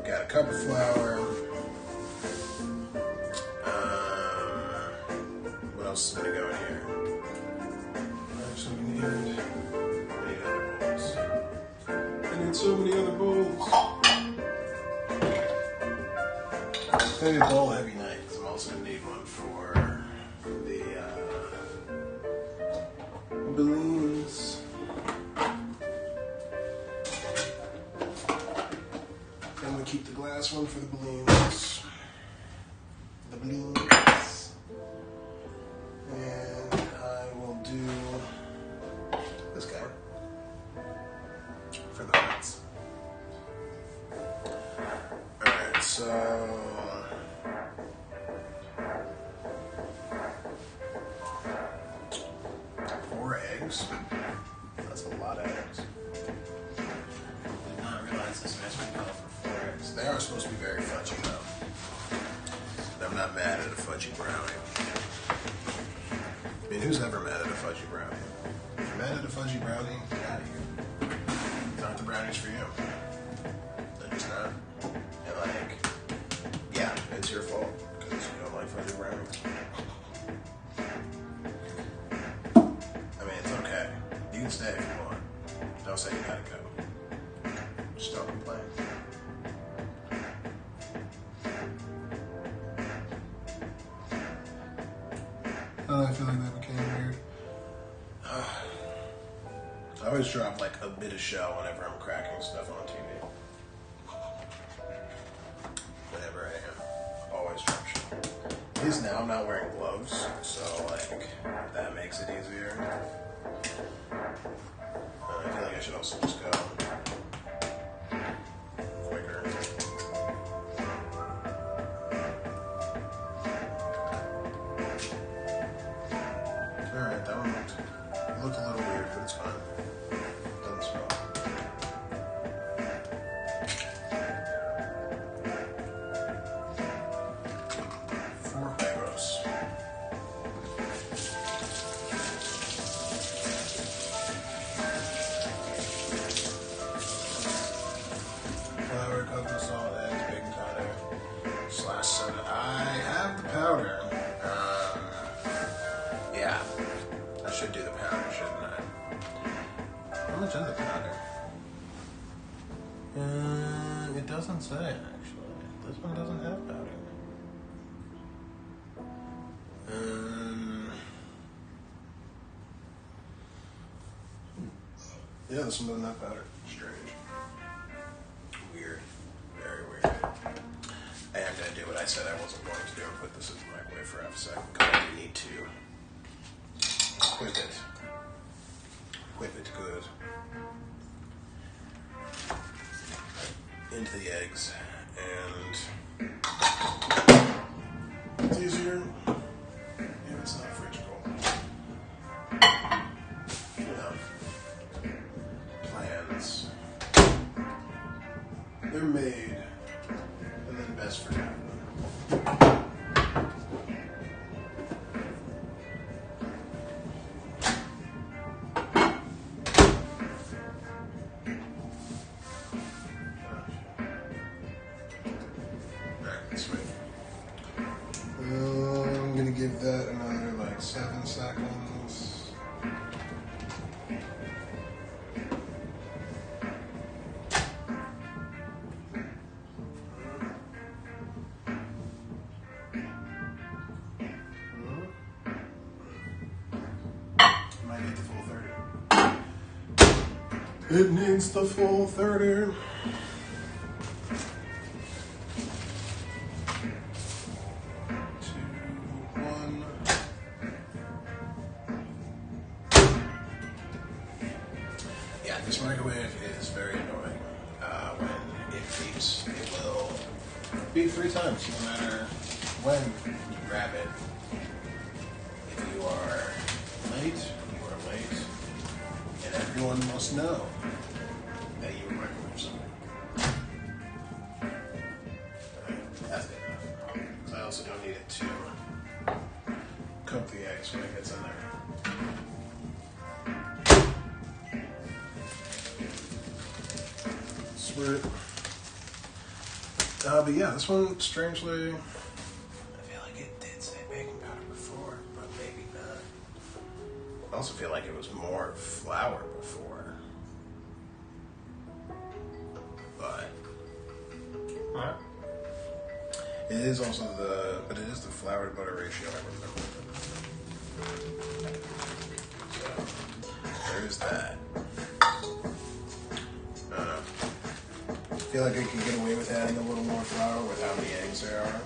got a cup of flour. What else is going to go in here? So we need other bowls. I need so many other bowls. It's going to be a bowl heavy night, because I'm also going to need one for the balloons. I'm going to keep the glass one for the balloons. The balloons. And I will do this guy for the hearts. Alright, so 4 eggs. That's a lot of eggs. Did not realize this measurement called for 4 eggs. They are supposed to be very fudgy though. I'm not mad at a fudgy brownie. I mean, who's ever mad at a fudgy brownie? If you're mad at a fudgy brownie, get out of here. These aren't the brownies for you. They're just not. And like, yeah, it's your fault because you don't like fudgy brownies. I mean, it's okay. You can stay if you want. Don't say you gotta go. Just don't complain. I feel like that became weird. I always drop like a bit of shell whenever I'm cracking stuff on TV. Whenever I am. Always drop shell. At least now I'm not wearing gloves, so like that makes it easier. I feel like I should also just go quicker. Alright, that one looked a little weird, but it's fine. Doesn't smell. Four huevos. Flour, cocoa salt, eggs, baking powder, / soda. I have the powder. Yeah. I should do the powder, shouldn't I? How much is the powder? It doesn't say, actually. This one doesn't have powder. Yeah, this one doesn't have powder. Strange. Weird. Very weird. And I'm going to do what I said I wasn't going to do and put this in the microwave for half a second because I need to whip it. Whip it good. Into the eggs. And it's easier if it's not fridge cold. You know, plans. They're made and then best forgotten. I'm gonna give that another like 7 seconds. Might need the full 30. It needs the full 30. 2, 1. Yeah, this microwave is very annoying when it beeps. It will beep 3 times, no matter when you grab it. If you are late, you are late, and everyone must know that you were working for something. That's good enough. I also don't need it to cook the eggs when it gets in there. Sweet. But yeah, this one, strangely, I feel like it did say baking powder before, but maybe not. I also feel like it was more flour before. But, alright. It is also but it is the flour to butter ratio I remember. So, there's that. I feel like I could get away with adding a little more flour with how many eggs there are.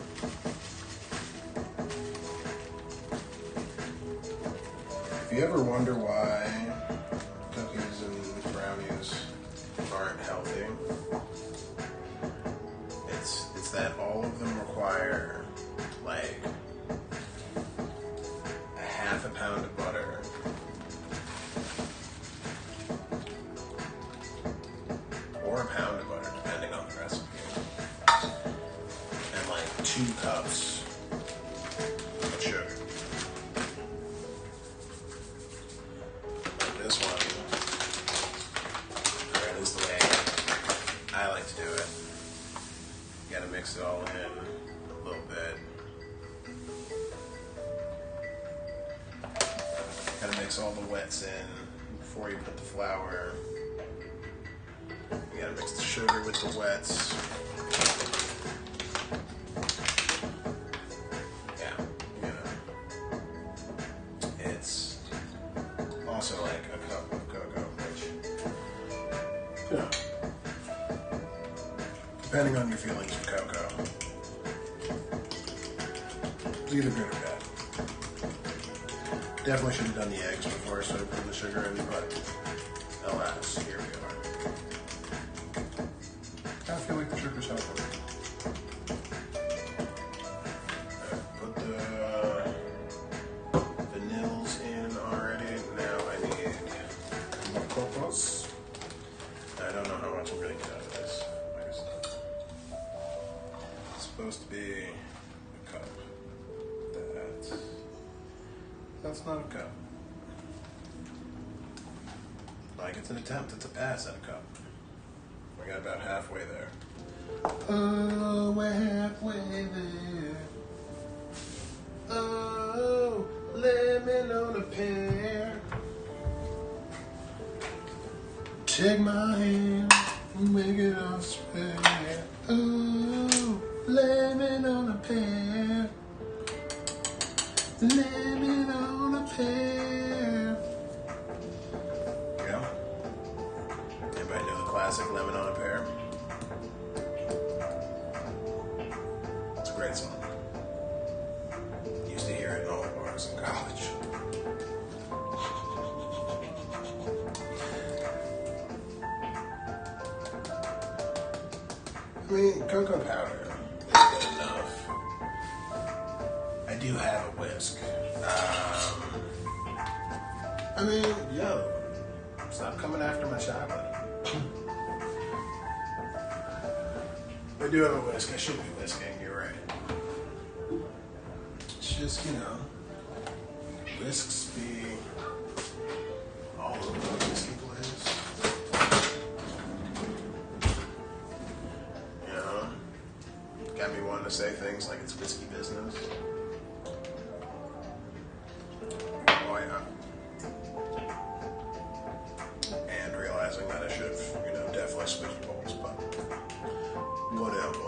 If you ever wonder why cookies and brownies aren't healthy, it's that all of them require like a half a pound of butter, or a pound of butter, depending on the recipe, and like 2 cups of sugar. Like this one, or at least the way I like to do it. You gotta mix it all in a little bit. Gotta mix all the wets in before you put the flour. You gotta mix the sugar with the wets. Yeah, you know. It's also like a cup of cocoa, which, you know, depending on your feelings of cocoa, it's either good or bad. Definitely should have done the eggs before I started putting the sugar in, but alas, here we are. I feel like the sugar's helping. Put the vanillas in already. Now I need more cocos. I don't know how much I'm going to get out of this. Like I said, it's supposed to be a cup. That's not a cup. Like, it's an attempt. It's a pass at a cup. We got about halfway there. Oh, we're halfway there. Oh, lemon on a pear. Take my hand and make it all spare. Oh, lemon on a pear. Lemon on a pear. Yeah. Anybody know the classic Lemon on a Pear? It's a great song. Used to hear it in all the bars in college. I mean, cocoa powder is good enough. I do have a whisk. I mean, yo, stop coming after my chocolate. I do have a whisk. I should be whisking. You're right. It's just, you know, whisks be all over the whiskey place. You know, got me wanting to say things like it's whiskey business. Oh yeah. And realizing that I should have, you know, definitely switched bowls, but whatever.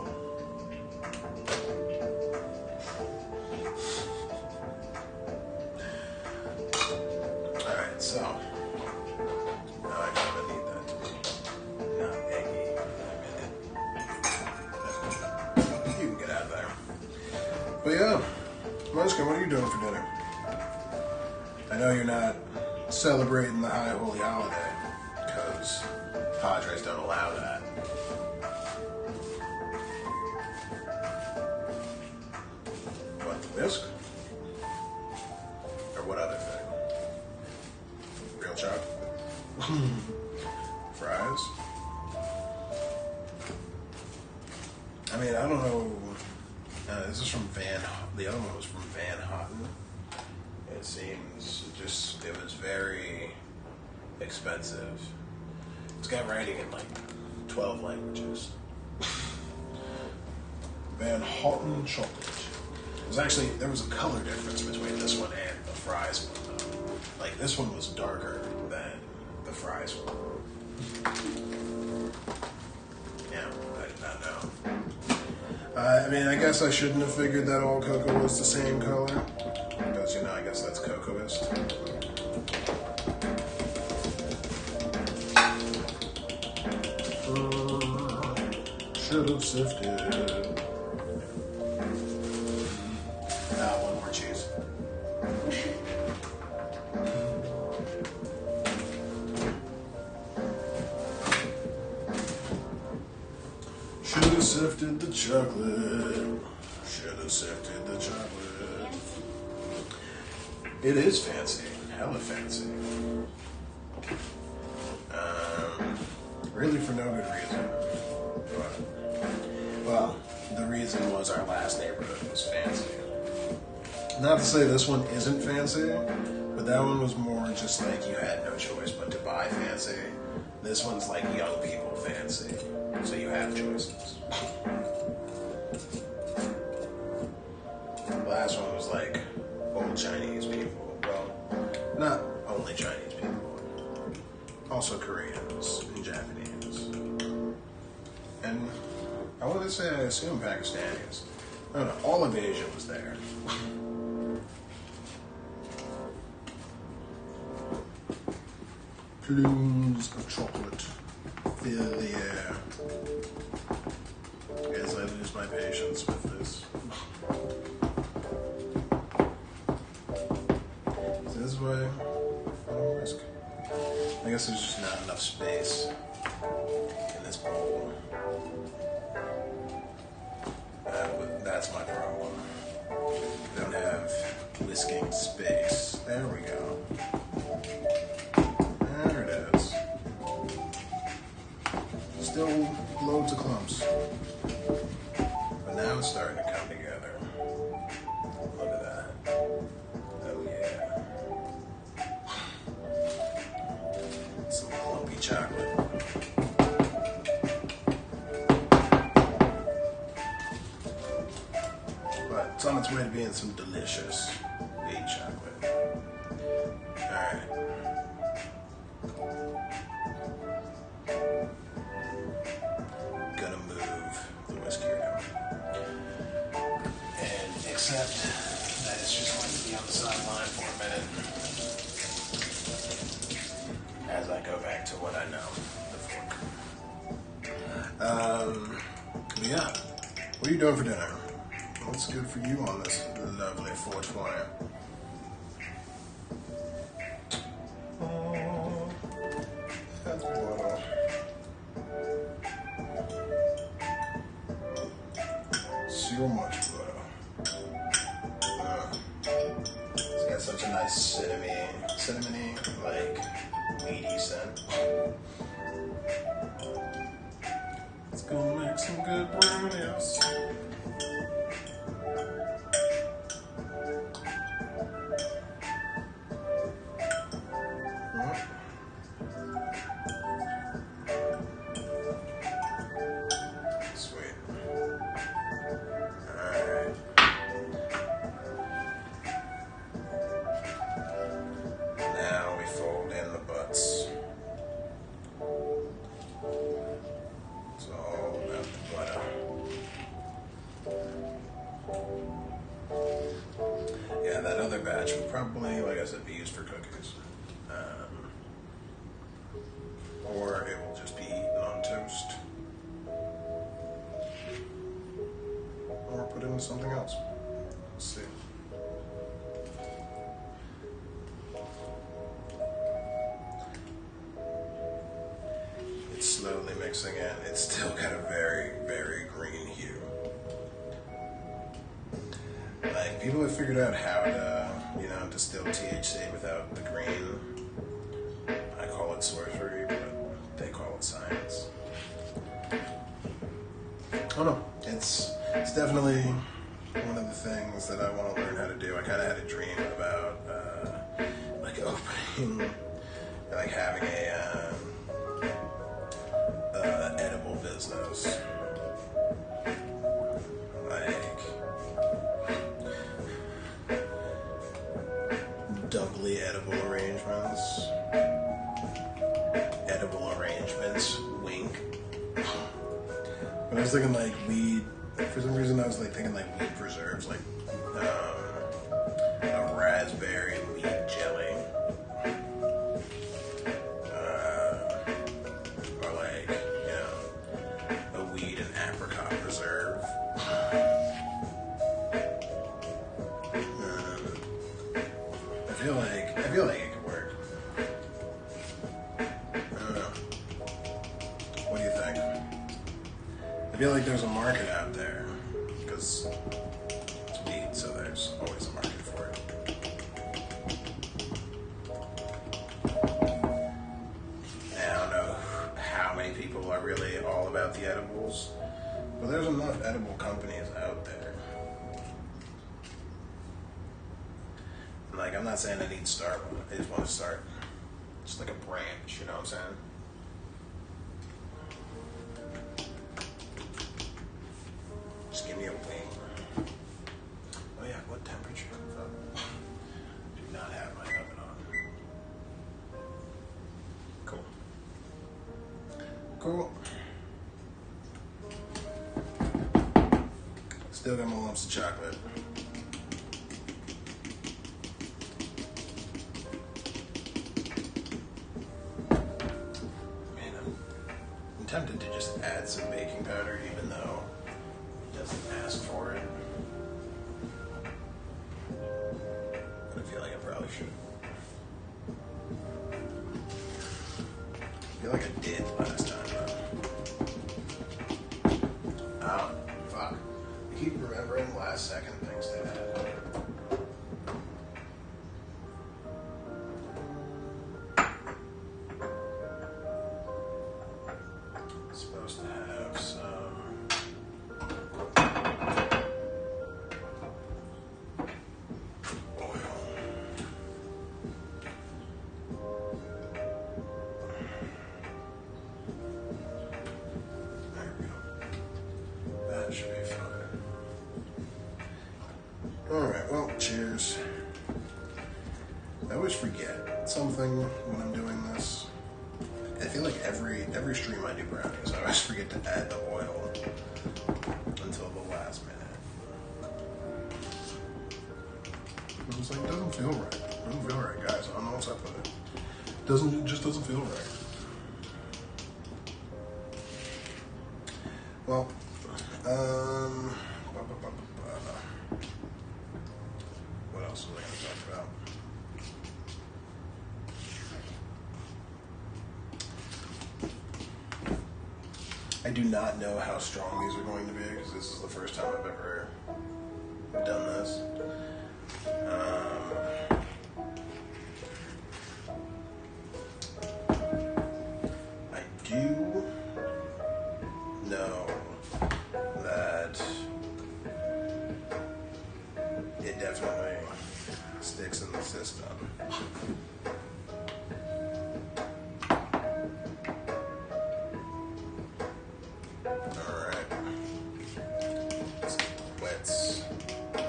Alright, so now I kind of need that to be not eggy in a minute. You can get out of there. But yeah, Moska, what are you doing for dinner? I know you're not celebrating the High Holy Holiday, because Padres don't allow that. Bisque? Or what other thing? Real chocolate? Fries? I mean, I don't know. This is from the other one was from Van Houten. It seems it was very expensive. It's got writing in like 12 languages. Van Houten chocolate. There was a color difference between this one and the fries one, though. Like, this one was darker than the fries one. Yeah, I did not know. I mean, I guess I shouldn't have figured that all cocoa was the same color. Because, you know, I guess that's cocoaist. Should have sifted. One more cheese. Should have sifted the chocolate. Should have sifted the chocolate. It is fancy. Hella fancy. Really for no good reason. Well, the reason was our last neighborhood was fancy. Not to say this one isn't fancy, but that one was more just like you had no choice but to buy fancy. This one's like young people fancy, so you have choices. The last one was like old Chinese people. Well, not only Chinese people, also Koreans and Japanese. And I want to say I assume Pakistanis. I don't know, all of Asia was there. Plumes of chocolate fill the air. As I lose my patience with this. Is this way? I don't risk. I guess there's just not enough space in this bowl. That's my problem. I don't have whisking space. There we go. There it is. Still loads of clumps. But now it's starting to come together. Look at that. Oh yeah. Some clumpy chocolate. But it's on its way to being some delicious wheat chocolate. Alright. Gonna move the whiskey around. And accept that it's just going to be on the sideline for a minute as I go back to what I know, the fork. Yeah. What are you doing for dinner? What's good for you on this lovely 420? Oh, that's water. So much butter. It's got such a nice cinnamony, like weedy scent. It's gonna make some good brownies. Yeah, that other batch would probably, like I said, be used for cookies. Or it will just be eaten on toast. Or put into something else. Let's see. It's slowly mixing in. It's still got a very, very green hue. Like, people have figured out how to, you know, distill THC without the green. I call it sorcery, but they call it science. Oh no, it's definitely one of the things that I want to learn how to do. I kind of had a dream about like opening, like having a edible business, like doubly edible arrangements. Edible arrangements, wink. But I was thinking like weed. For some reason, I was like thinking like weed preserves, like a raspberry weed jelly, or like, you know, a weed and apricot preserve. I feel like it could work. I don't know. What do you think? I feel like there's a market out there, because it's weed, so there's always a market for it. And I don't know how many people are really all about the edibles, but there's enough edible companies out there. Like, I'm not saying I need to start one, I just want to start just like a branch, you know what I'm saying? Just give me a wing. Oh yeah, what temperature? Oh, do not have my oven on. Cool. Cool. Still got my lumps of chocolate. Man, I'm tempted to just add some baking powder, even though doesn't ask for it. But I feel like I probably should. I feel like I did last time, though. Oh, fuck. I keep remembering last second things to add. Supposed to have some oil. There we go. That should be fine. Alright, well, cheers. I always forget something when I'm doing this. I feel like every stream I do brownies, I always forget to add the oil until the last minute. It's like, it doesn't feel right. It doesn't feel right, guys. I don't know what's up with it. It just doesn't feel right. Well, what else was I going to talk about? I do not know how strong these are going to be, because this is the first time I've ever done this. I do know that it definitely sticks in the system. Alright. Wets. But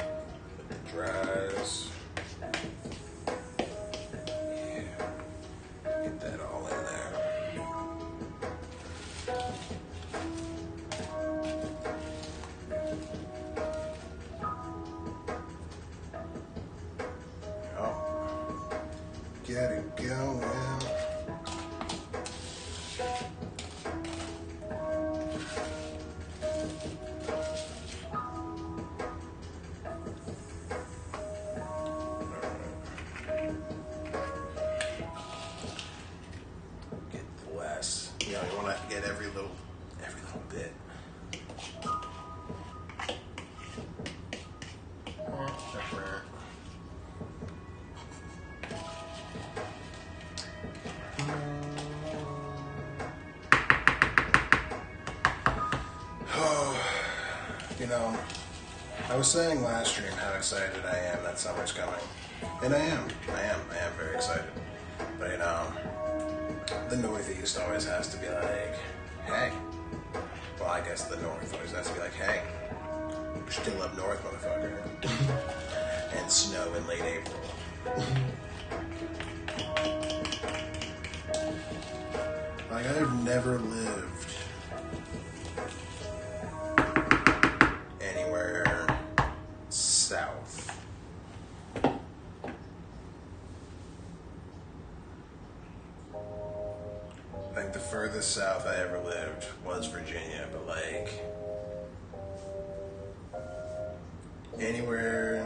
it dries. Yeah. Get that all in there. Oh. Get it going. Get less. You know, you want to get every little bit. That's know, I was saying last stream how excited I am that summer's coming. And I am very excited. But you know, the Northeast always has to be like, hey. Well, I guess the North always has to be like, hey, you're still up north, motherfucker. And snow in late April. Like, I've never lived anywhere south. I think the furthest south I ever lived was Virginia, but like anywhere,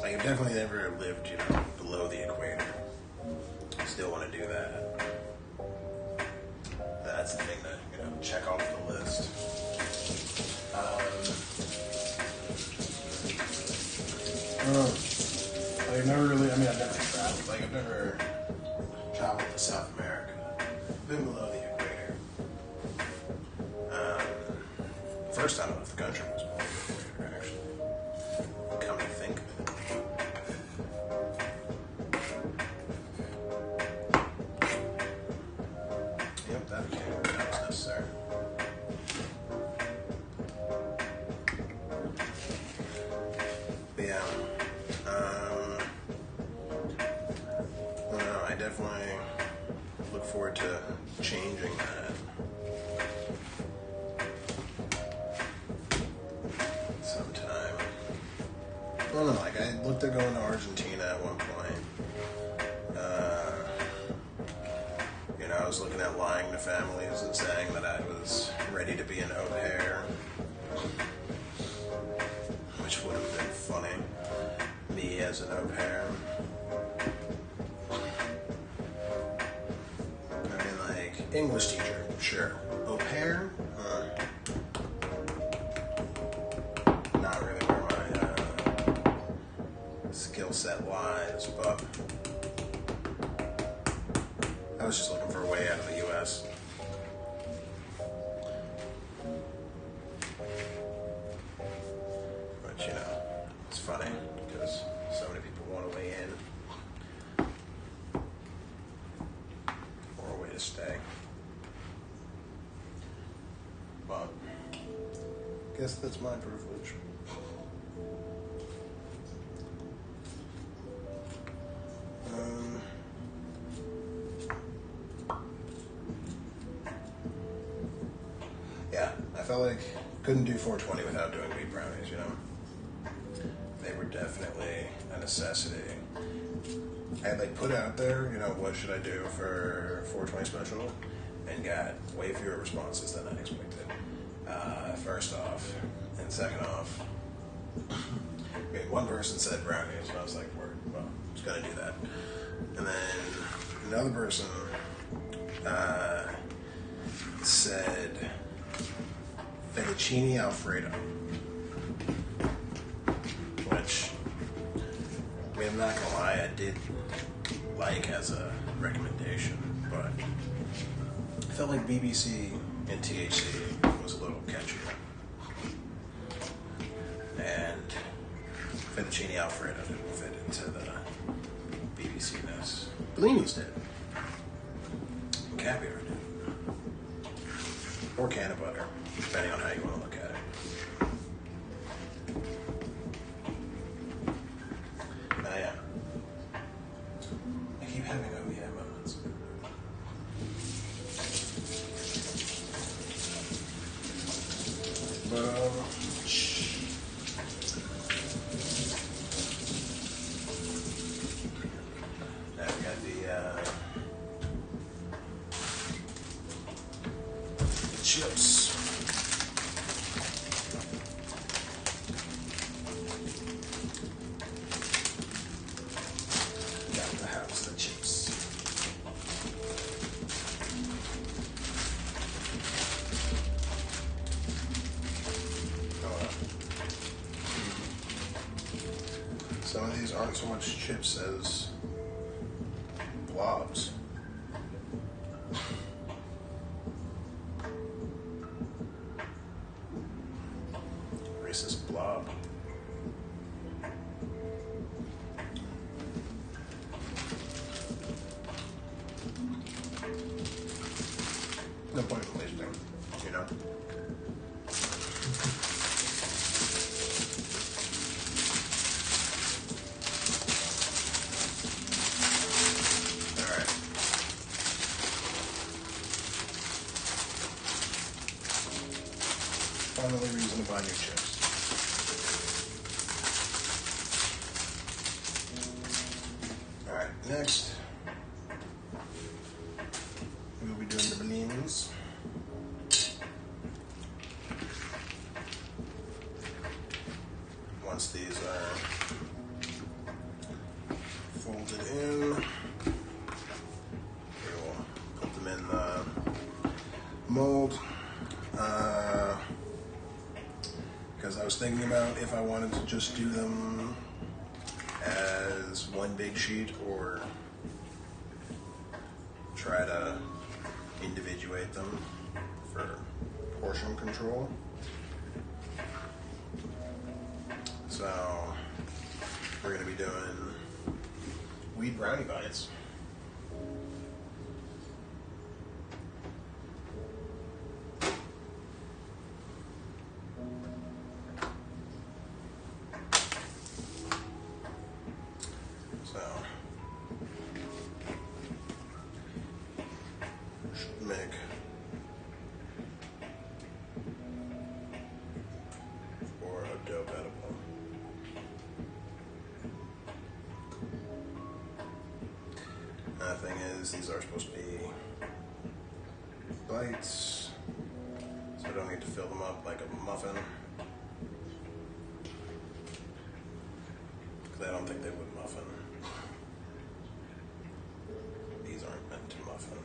like I've definitely never lived, you know, below the equator. I still want to do that. That's the thing that, you know, check off the list. I've never really, I've never traveled. Like, I've never traveled to South America. I've been below the equator. First time I left the country was below the equator, actually. Come to think of it. Yep, that was necessary. But yeah, well, I definitely look forward to changing that sometime. I don't know, like I looked at going to Argentina at one point. You know, I was looking at lying to families and saying that I was ready to be an au pair, which would have been funny. Me as an au pair. I mean, like, English teacher, sure. Au pair? Not really where my skill set lies, but I was just looking for a way out of the U.S. But, you know, it's funny because so many people want a way in or a way to stay. But I guess that's my privilege. Yeah, I felt like couldn't do 420 without doing wheat brownies, you know. They were definitely a necessity. I had like put out there, you know, what should I do for 420 special, and got way fewer responses than I expected. First off, and second off, I mean, one person said brownies, and I was like, word, well, I'm just gonna do that. And then another person said fettuccine alfredo, which, I mean, I'm not gonna lie, I did like as a recommendation, but I felt like BBC and THC was a little catchier. And fettuccine alfredo didn't fit into the BBC-ness. Blini's did. And Caviar did. Or can of butter, depending on how you want to look at it. Yeah. I keep having OEM moments. But, now we got the chips. Got the house, the chips. Some of these aren't so much chips as blobs. Reese's blob. No point in wasting, you know? Alright. Finally reason to buy new chips. Alright, next we'll be doing the Blinies. Once these are folded in, we'll put them in the mold. Because I was thinking about if I wanted to just do them as one big sheet or try to individuate them for portion control. So we're going to be doing weed brownie bites. So should make for a dope edible. The thing is, these are supposed to be bites, so I don't need to fill them up like a muffin. Because I don't think they would muffin. These aren't meant to muffin.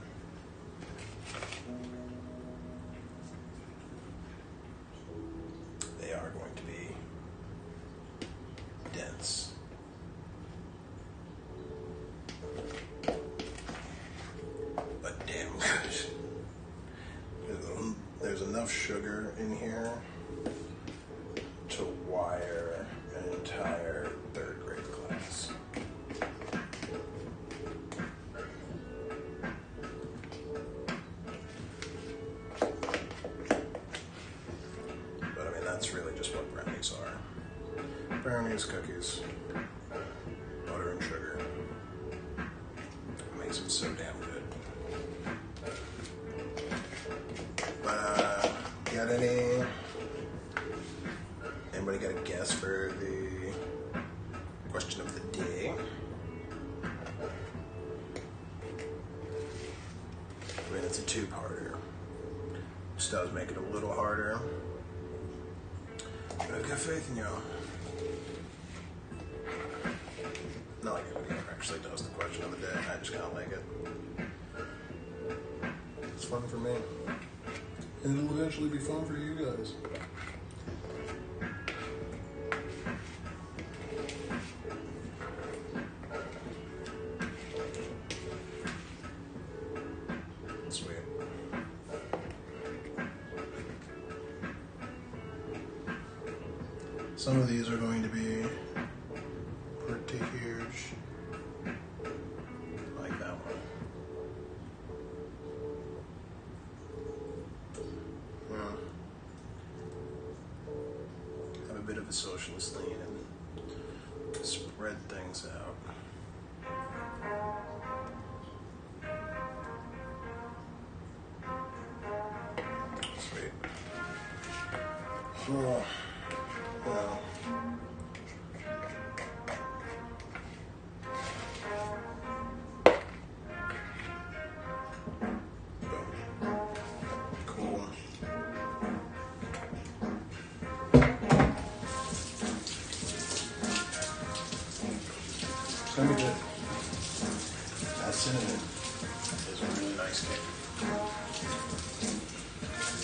They are going to be dense. But damn good. There's enough sugar in here to wire an entire third grade class. But I mean, that's really just what brownies are. Brownies, cookies, butter and sugar. It makes it so damn good. Got anybody got a guess for the question of the day? I mean, it's a two-parter, which does make it a little harder. But I've got faith in y'all. Not like anybody ever actually does the question of the day. I just kind of like it. It's fun for me. And it'll eventually be fun for you guys. Sweet. Some of these are going to be pretty huge. Like that one. Have a bit of a socialist lean and spread things out. Sweet. So, well, cool. It's gonna be good. That cinnamon is a really nice cake.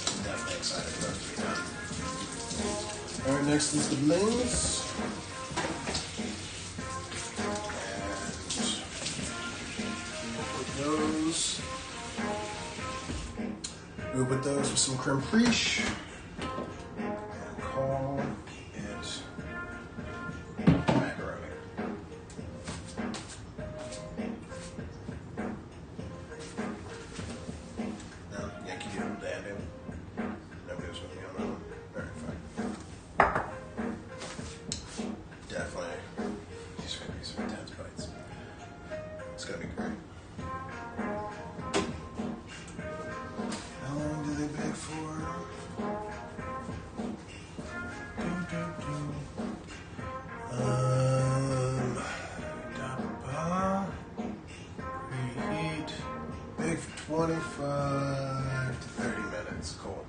I'm definitely excited for it to be done. Alright, next is the Blinis. We'll put those with some creme fraiche and call it 25 to 30 minutes. Cool.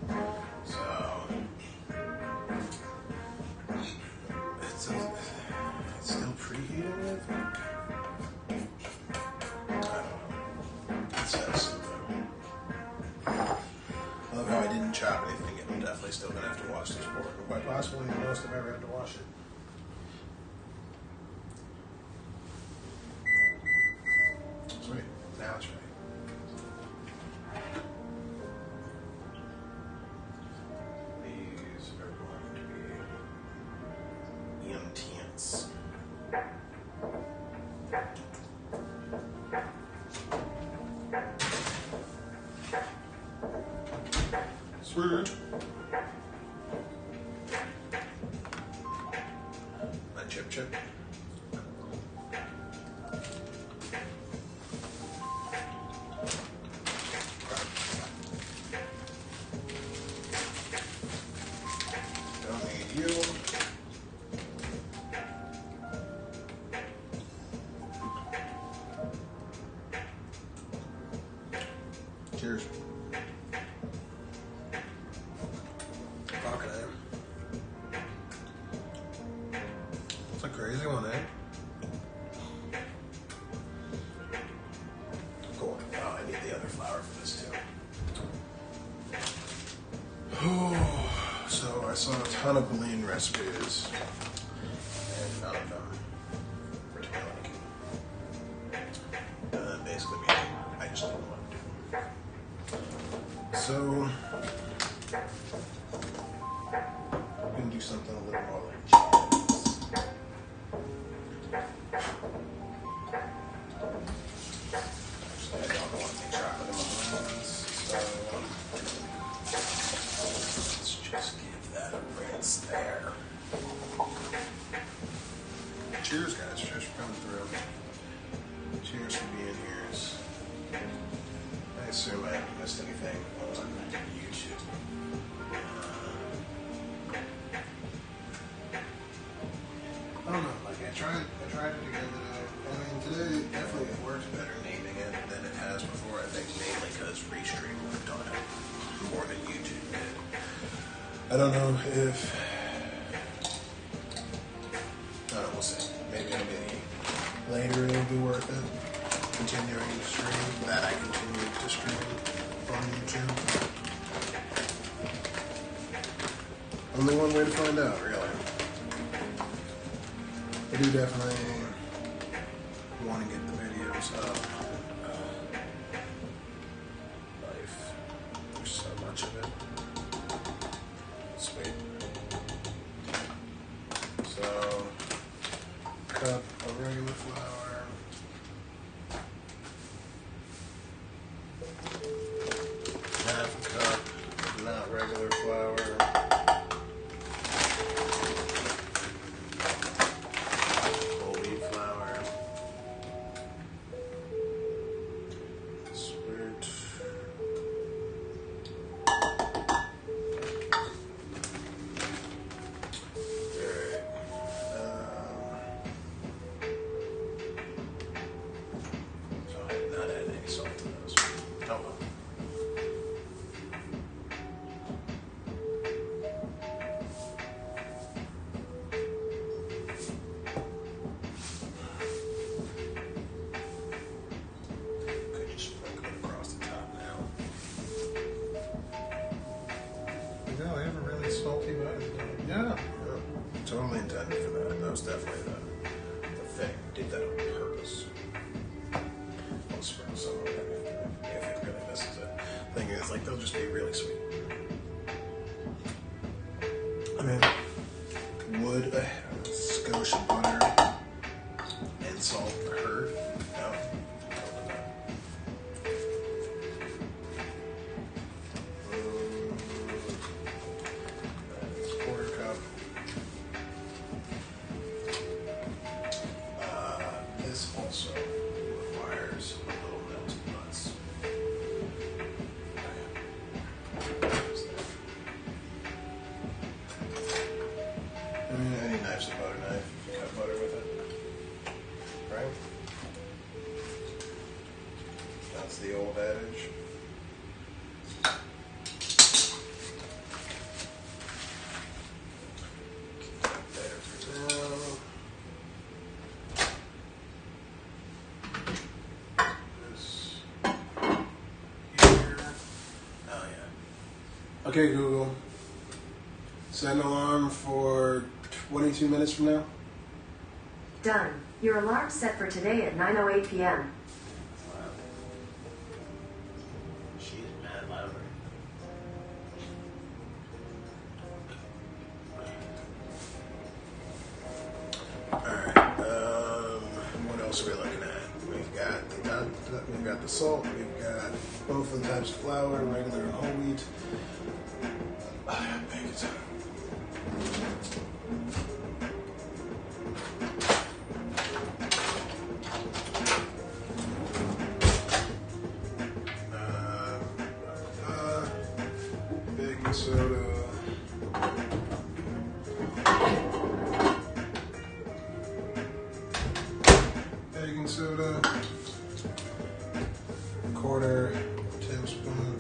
So it's still preheating, I think. I don't know. It says something. I love how I didn't chop anything. I'm definitely still gonna have to wash this board. Quite possibly the most I've ever had to wash it. Sweet. Now it's ready. These are going to be intense. Sweet. My chip. Don't need you. Cheers. Fucking A. It's a crazy one, eh? Cool. Oh, I need the other flour for this too. So I saw a ton of Blini recipes, and none of them were to my liking. Basically meaning I just didn't want to do them. So I'm gonna do something a little more like jams. Actually, I don't want to make chocolate in my hands, so let's just give that a rinse there. Cheers, guys. Cheers for coming through. Cheers for being here. I assume I haven't missed anything on YouTube. I don't know. Like I tried it again today. I mean, today definitely it works better naming it than it has before. I think mainly because Restream worked on it more than YouTube did. I don't know if. I don't know. We'll see. Maybe later it'll be worth it. Continuing to stream. That I continue to stream on YouTube. Only one way to find out, really. I do definitely want to get the videos up. Life. There's so much of it. Sweet. So, cup of regular flour. Half a cup of not regular flour. Totally intended for that. That was definitely the thing. Did that on purpose. I'll sprinkle some of it if it really misses it. Thing is, like, they'll just be really sweet. I mean, would a skosh of butter and salt hurt? No. Also requires a little melted nuts. I mean, any knife Okay, Google. Set an alarm for 22 minutes from now. Done. Your alarm's set for today at 9:08 p.m. Wow. She's mad loud. Alright, what else are we looking at? We've got the salt, we've got both of the types of flour, regular and whole wheat. Baking soda. Baking soda. Baking soda. Quarter tablespoon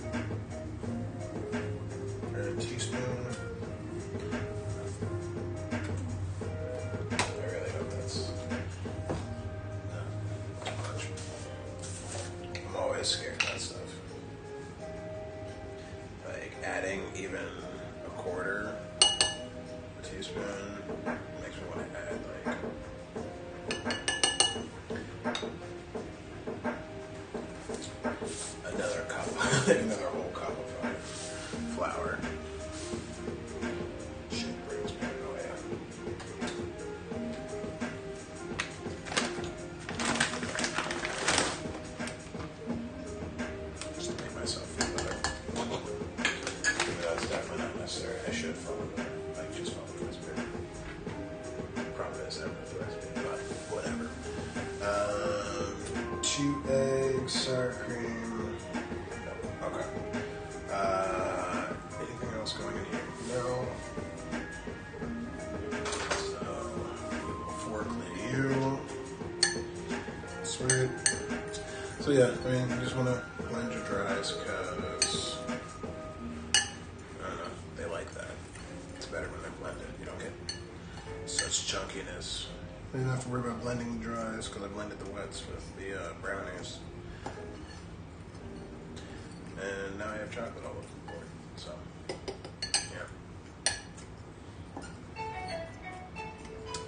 or a teaspoon. I really hope that's not much. I'm always scared of that stuff. Like adding even a quarter teaspoon makes me want to add like another cup, another whole cup of flour. Shit brings paranoia. Just to make myself feel better. Even though it's definitely not necessary. I should follow the just follow the recipe. Problem is I read the recipe, but whatever. 2 eggs, sour cream. Okay. Anything else going in here? No. So, fork you. Sweet. So yeah, I mean, you just want to blend your dries because, I don't know, they like that. It's better when they're blended. You don't get such chunkiness. You don't have to worry about blending the dries because I blended the wets with the brownies. And now I have chocolate all over the board. So, yeah.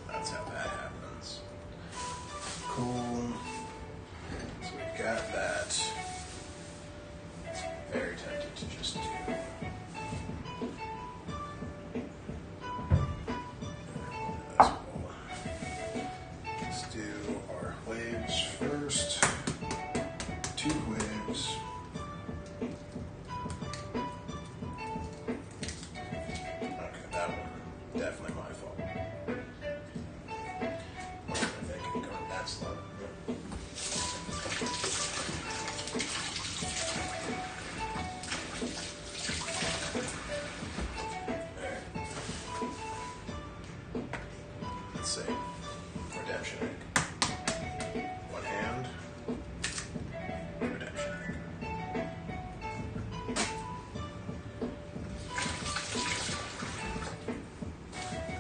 That's how that happens. Cool. So we've got that. Very tempted to just do. Let's do our waves first. 2 waves. Okay, that one definitely my fault. I think I'm going that slow. Let's see. Redemption egg. One hand. Redemption egg.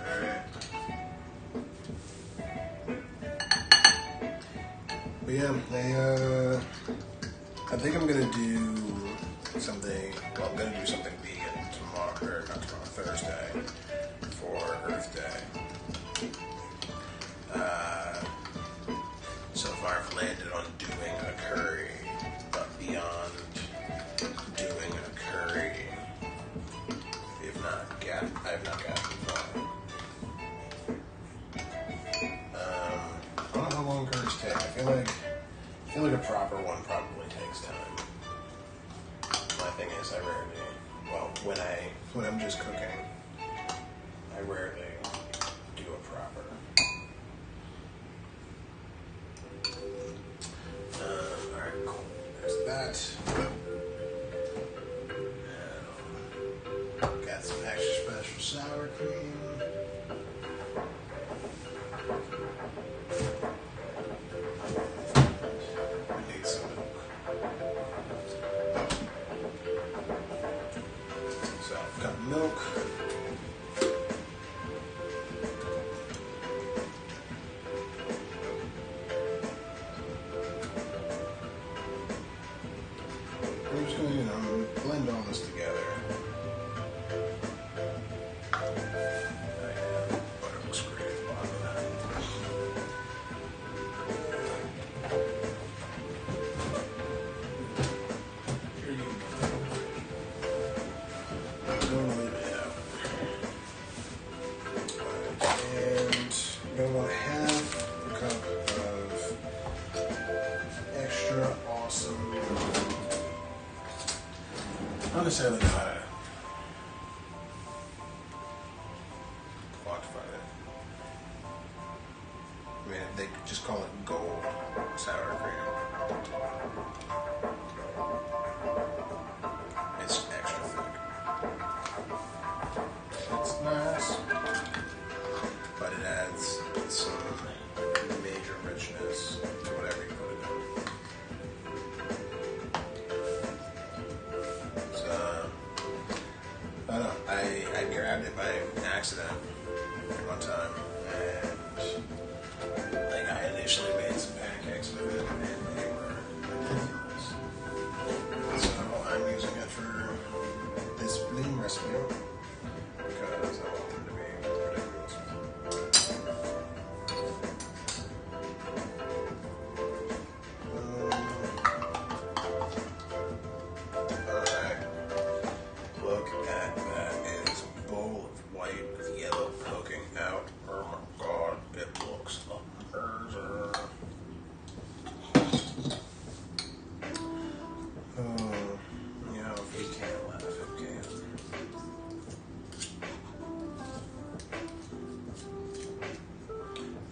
Alright. But yeah, I think I'm gonna do something, well, I'm gonna do something vegan tomorrow, or not tomorrow, Thursday, for Earth Day. So far I've landed on doing a curry, but beyond doing a curry, I have not gotten far. I don't know how long curries take. I feel like a proper one probably takes time. My thing is I rarely, well, when I'm just cooking, I rarely do a proper. Alright, cool. There's that. Got some extra special sour cream. We need some milk. So I've got milk. We're just going to, blend all this together. not necessarily know how to quantify it. I mean, they just call it gold sour cream. It's extra thick. It's nice, but it adds some major richness to whatever you put it in. So, I don't know. I grabbed it by accident one time, and like I initially made some pancakes with it, and they were ridiculous. So I'm using it for this Blini recipe because I want them to be ridiculous. Alright. Look at that. It is a bowl of white with yellow poking out. Oh my god, it looks amazing. You know, if you can't laugh, who can?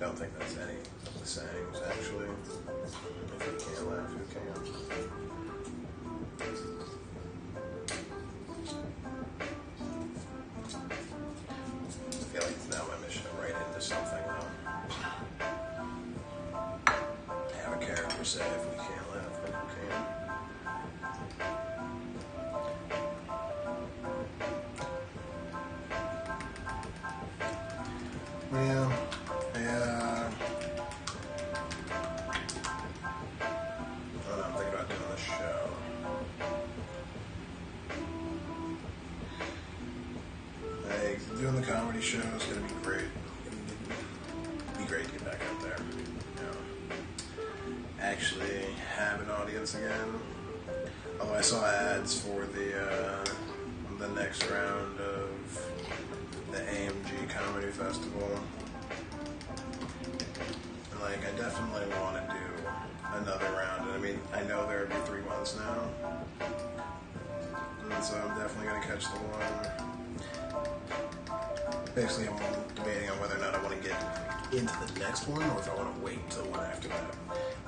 Don't think that's any of the sayings, actually. If you can't laugh, who can? I feel like it's now my mission to write into something, though. Have a character say, if we can't laugh, then who can? Yeah, yeah. I'm thinking about doing this show. Like, doing the comedy show is gonna be great. It'd be great to get back out there. You know, actually have an audience again. Although I saw ads for the next round of the AMG Comedy Festival. And like, I definitely want to do another round. I mean, I know there will be 3 months now. And so I'm definitely going to catch the one. Basically, I'm debating on whether or not I want to get into the next one or if I want to wait till the one after that.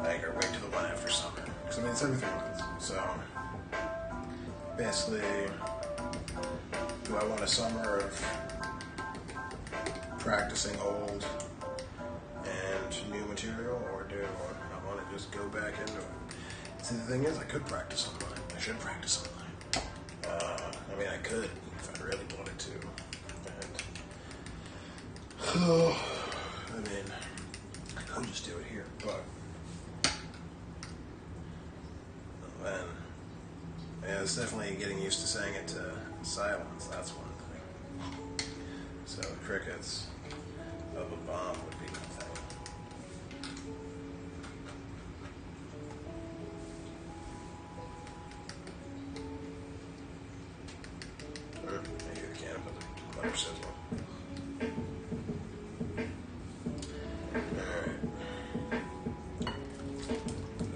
Like, or wait till the one after summer. Because I mean, it's every 3 months. So, basically, do I want a summer of practicing old and new material, or do I want to just go back into it? See, the thing is, I could practice online. I should practice online. I mean, I could if I really wanted to. And, I mean, I could just do it here, but then, yeah, it's definitely getting used to saying it to silence. That's one thing. So crickets of a bomb would be the thing. Maybe the can put the butter sizzle. Alright.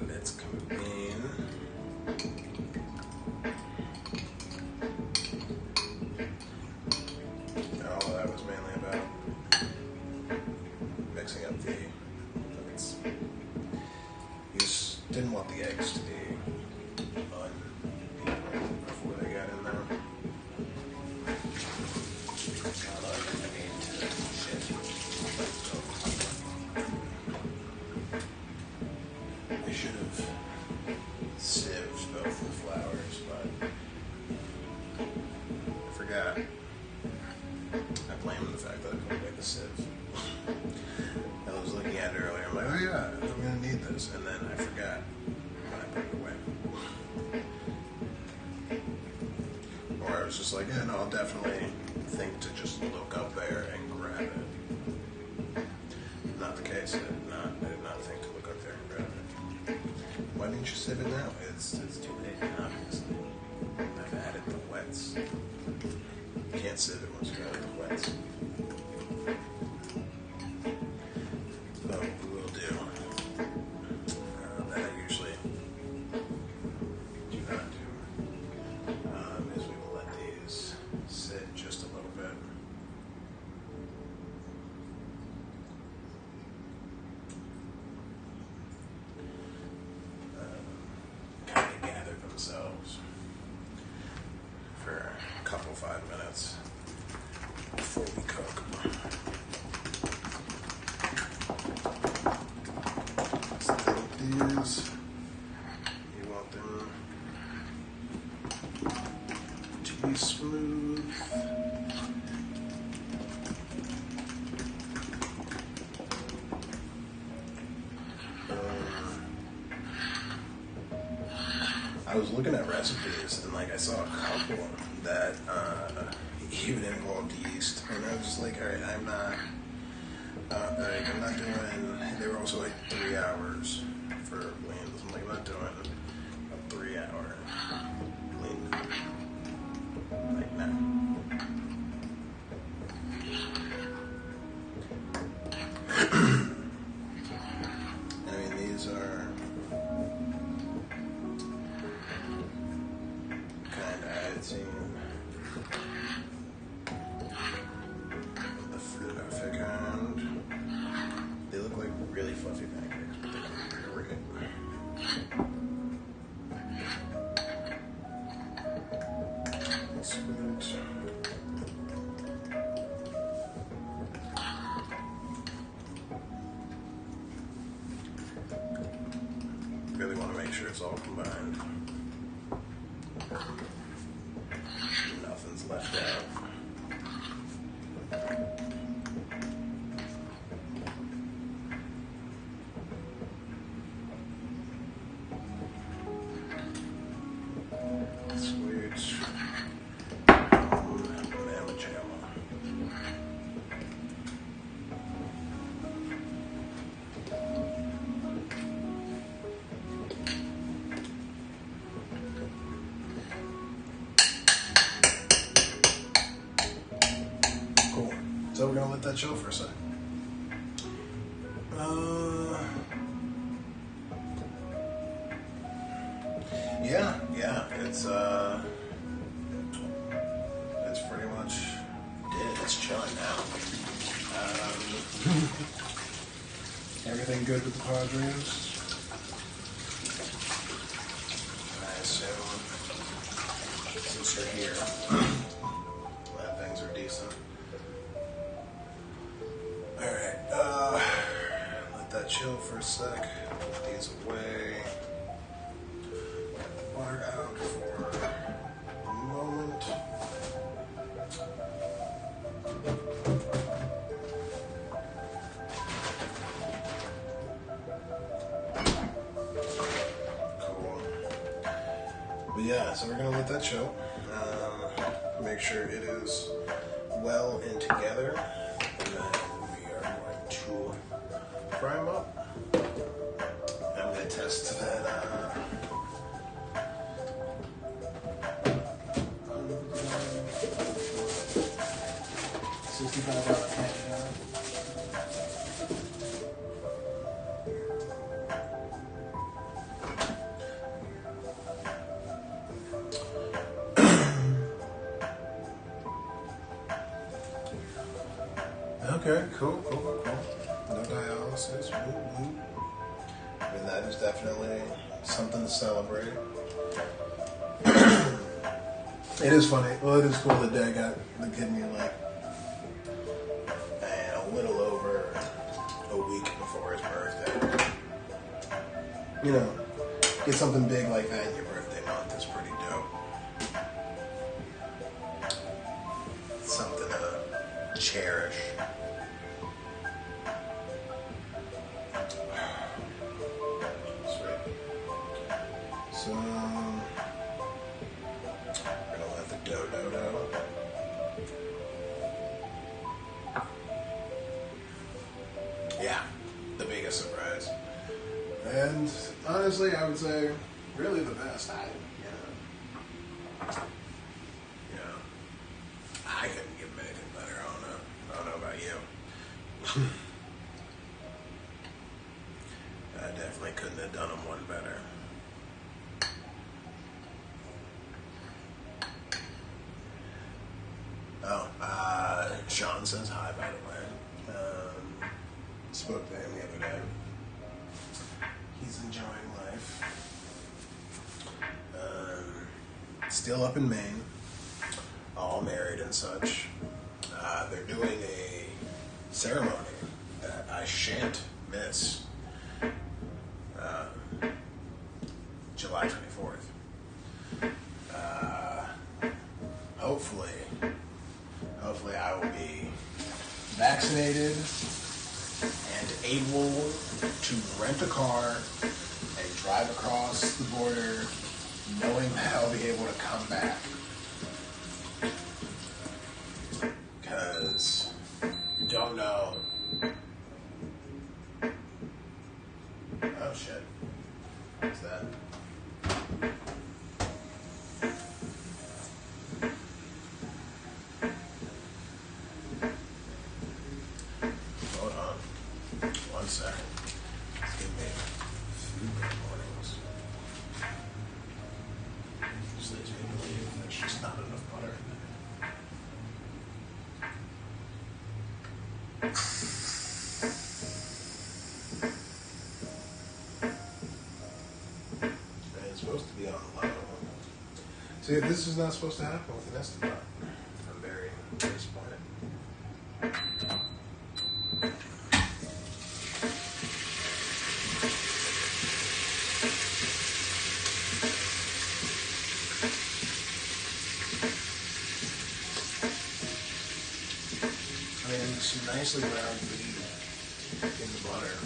Let's convene. All that was mainly about mixing up the nuggets. You just didn't want the eggs to be unequal before they got in there. I should have sieved both the flours, but I forgot. I blame the fact that I couldn't make the sieve. I was looking at it earlier. I'm like, oh yeah, I'm gonna need this, and then I forgot when I put it away. Or I was just like, yeah, no, I'll definitely think to just look up there and grab it. Not the case. I did not think to look up there and grab it. Why didn't you sieve it now? It's too late, obviously. I've added the wets. You can't sieve it once you add the wets. So what we'll do, that I usually do not do, is 5 minutes before we cook. So these, you want them to be smooth. I was looking at recipes and like I saw a couple that even involved yeast, and I was just like, all right, I'm not doing. They were also like 3 hours for leans. I'm like, I'm not doing a 3 hour lean. Like, nah. I mean, these are kind of, I'd seen the thick end. They look like really fluffy pancakes, but they're great. Sweet. Really want to make sure it's all combined. Nothing's left out. Sweet. Mamma jamma. Cool. So we're gonna let that chill for a sec. Yeah, it's pretty much it. It's chilling now. Everything good with the Padres? I assume since you're here, that things are decent. Alright, let that chill for a sec. Put these away. Water out for a moment. Cool. But yeah, so we're gonna let that chill. Make sure it is well in together, and then we are going to fry them up. I'm gonna test that. 65 hour Caviar. Okay, cool. No dialysis. Woo. I mean, that is definitely something to celebrate. It is funny. Well, it is cool that Dad got the kidney like a little over a week before his birthday. You know, get something big like that in your birthday month is pretty dope. It's something to cherish. Sweet. So, we're gonna let the dough. Yeah, the biggest surprise. And honestly, I would say, really the best. I couldn't give him anything better. I don't know about you. I definitely couldn't have done him one better. Oh, Sean says hi, by the way. Spoke to him the other day. He's enjoying life. Still up in Maine. all married and such. They're doing a ceremony that I shan't miss. July 24th. Hopefully I will be vaccinated and able to rent a car and drive across the border knowing that I'll be able to come back. Because you don't know. Oh shit. What's that? Hold on. 1 second. Let's give me food in the mornings. Just leads me to believe there's just not enough butter in there. And it's supposed to be on low. See, this is not supposed to happen with an Instapot. I'm very disappointed. I mean, some nicely ground beef in the butter.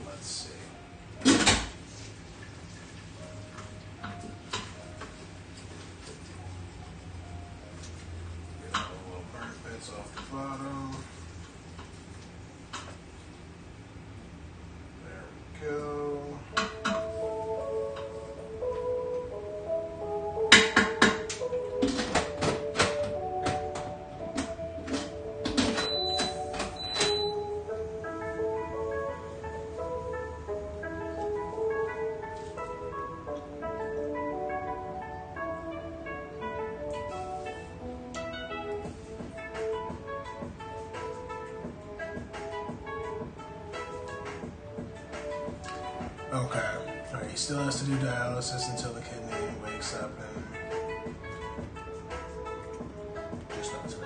Let's see. Get all the little burnt bits off the bottom. There we go. Okay. Alright, he still has to do dialysis until the kidney wakes up and just not today.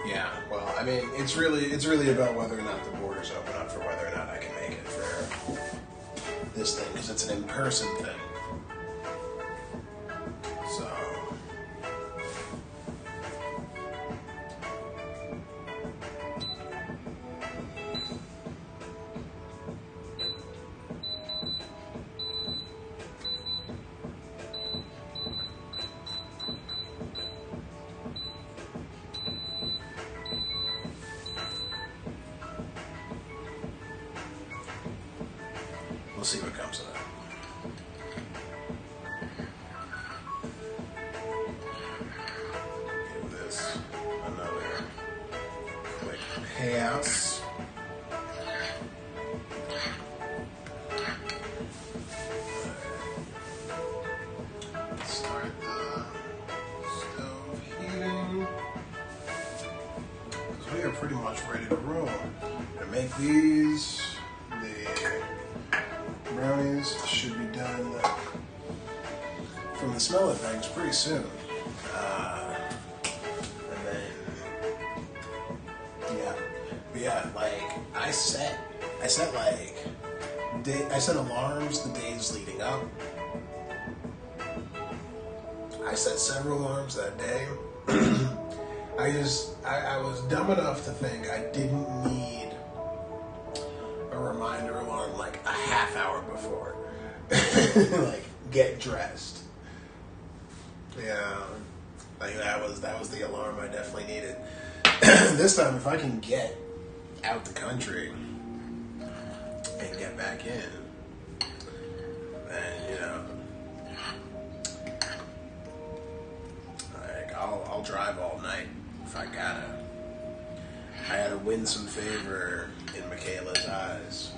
Yeah, well, I mean, it's really about whether or not the borders open up for whether or not I can make it for this thing, because it's an in-person thing. So, we'll see what comes of that. Give this another quick pass. Start the stove heating. Because we are pretty much ready to roll. To make these, the brownies should be done from the smell of things pretty soon. And then, yeah. But yeah, like, I set alarms the days leading up. I set several alarms that day. I was dumb enough to think I didn't need a reminder alarm like a half hour before. Like, get dressed. Yeah, like that was the alarm I definitely needed. This time, if I can get out the country and get back in, then, you know, like I'll drive all night if I gotta win some favor in Michaela's eyes.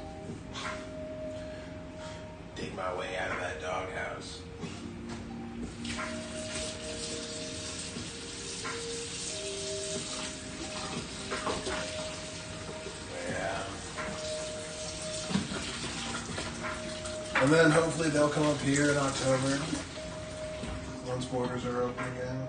Dig my way out of that doghouse. Yeah. And then hopefully they'll come up here in October, once borders are open again.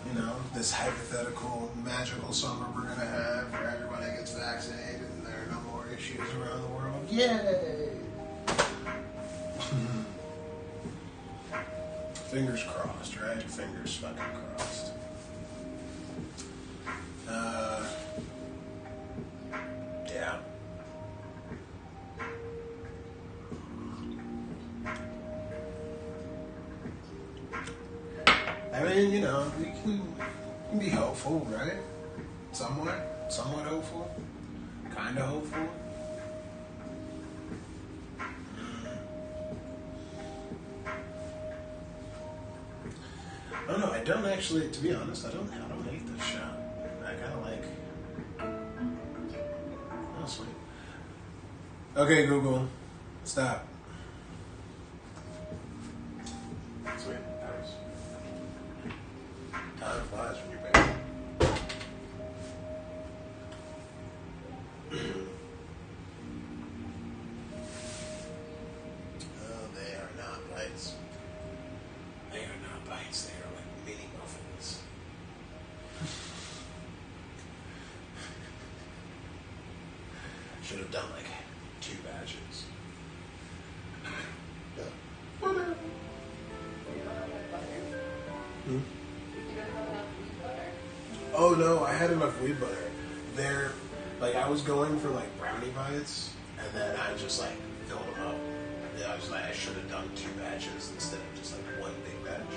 You know, this hypothetical, magical summer we're gonna have where everybody gets vaccinated and there are no more issues around the world. Yay! Fingers crossed, right? Fingers fucking crossed. Yeah. I mean, you know, we can be hopeful, right? Somewhat hopeful, kind of hopeful. Oh no, I don't actually. To be honest, I don't hate this shot. I kind of like. Oh sweet. Okay, Google, stop. Sweet. That was. Time flies when you're back. Oh, they are not bites. They are not bites. They are like mini muffins. Should have done like 2 batches. Yeah. Whatever. You don't have enough butter? Hmm? You don't have enough wheat butter? Oh no, I had enough wheat butter. They're like I was going for like brownie bites, and then I just like filled them up. And I was like, I should have done 2 batches instead of just like 1 big batch.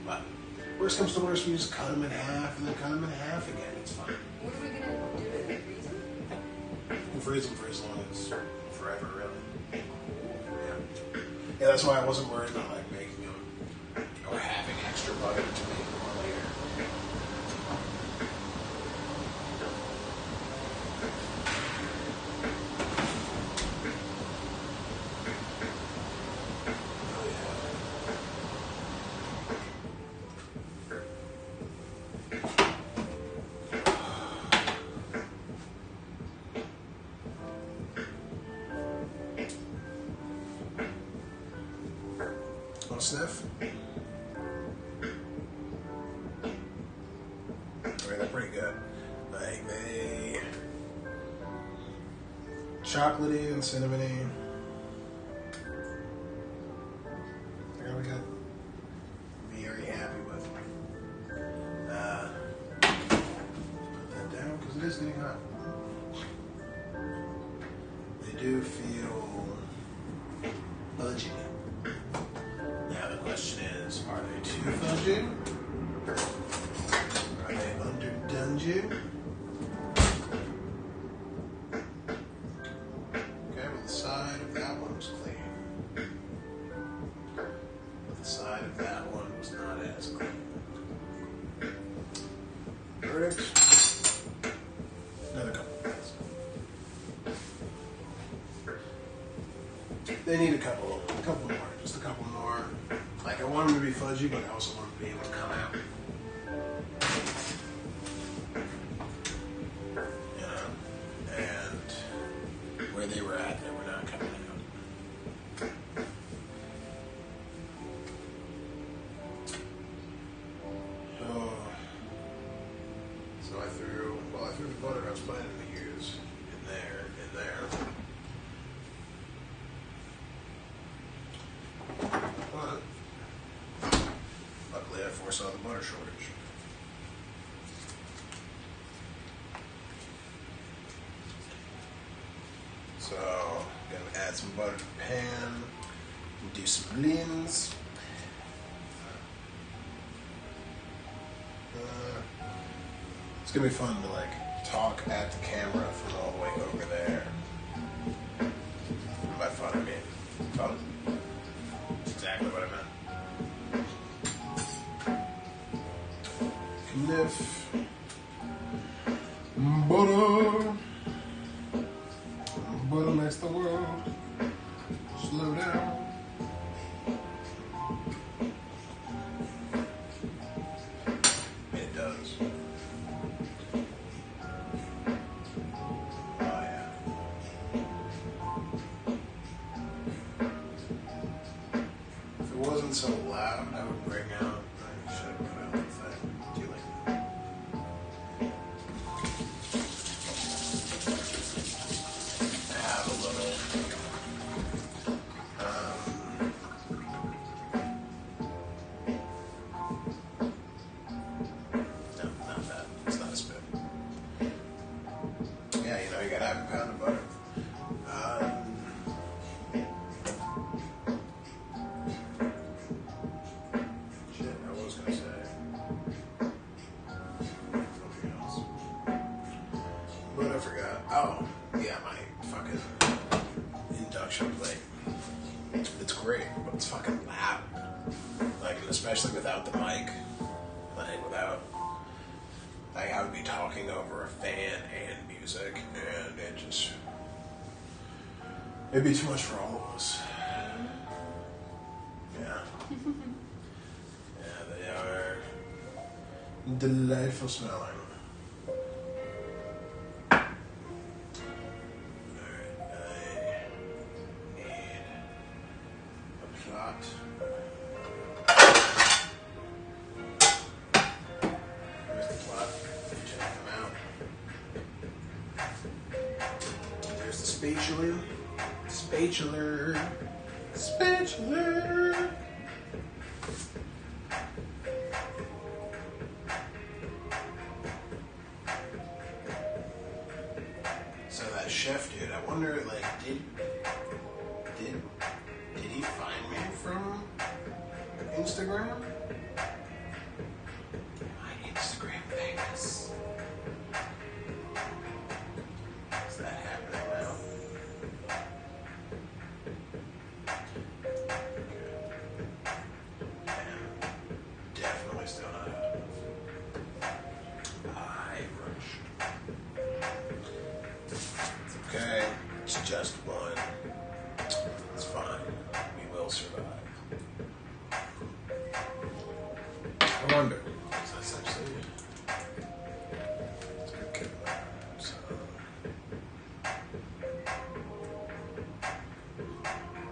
But worst comes to worst, we just cut them in half and then cut them in half again. It's fine. What are we going to do with it? Freeze them? We'll freeze them for as long as forever, really. Yeah. Yeah, that's why I wasn't worried about like making them or having extra butter to make more later. Want to sniff? They're pretty good. Like they chocolatey and cinnamony. There we go. Very happy with them. Put that down because it is getting hot. They do feel budgy. Now the question is, are they too fudgy? Are they underdone you? Okay, well the side of that one was clean. But the side of that one was not as clean. Verdict. Another couple minutes. They need a couple more, just a couple more. Like I want them to be fudgy, but I also want them to be able to come out. You know? And where they were at, they were not coming out. Oh. So I threw the butter I was planning to use in there. But luckily I foresaw the butter shortage. So gonna add some butter to the pan and do some blins. It's gonna be fun to like talk at the camera from all the way over there. By fun I mean fun. That's exactly what I meant. spliff. Butter. Butter makes the world slow down. It does. Oh yeah. If it wasn't so loud, I would bring out. I should have put out the thing. Do you like that? I have a little. No, not that. It's not a spit. Yeah, you know, you gotta have a pound of butter. Shit, I was gonna say something else. But I forgot. Oh, yeah, my fucking induction plate. It's great, but it's fucking loud. Like, especially without the mic. Like, without. Like, I would be talking over a fan and music, and it just. It'd be too much for all of us. Yeah. Yeah, they are delightful smelling. Alright, I need a plot. There's the plot. Check them out. There's the spatula. Spatula. Spatula. So that chef dude, I wonder, like, did he find me from Instagram? My Instagram famous. Is that happening now? Definitely still not out of I rushed. It's okay. It's just one. It's fine. We will survive. I wonder. Is that actually it's a good kid. So,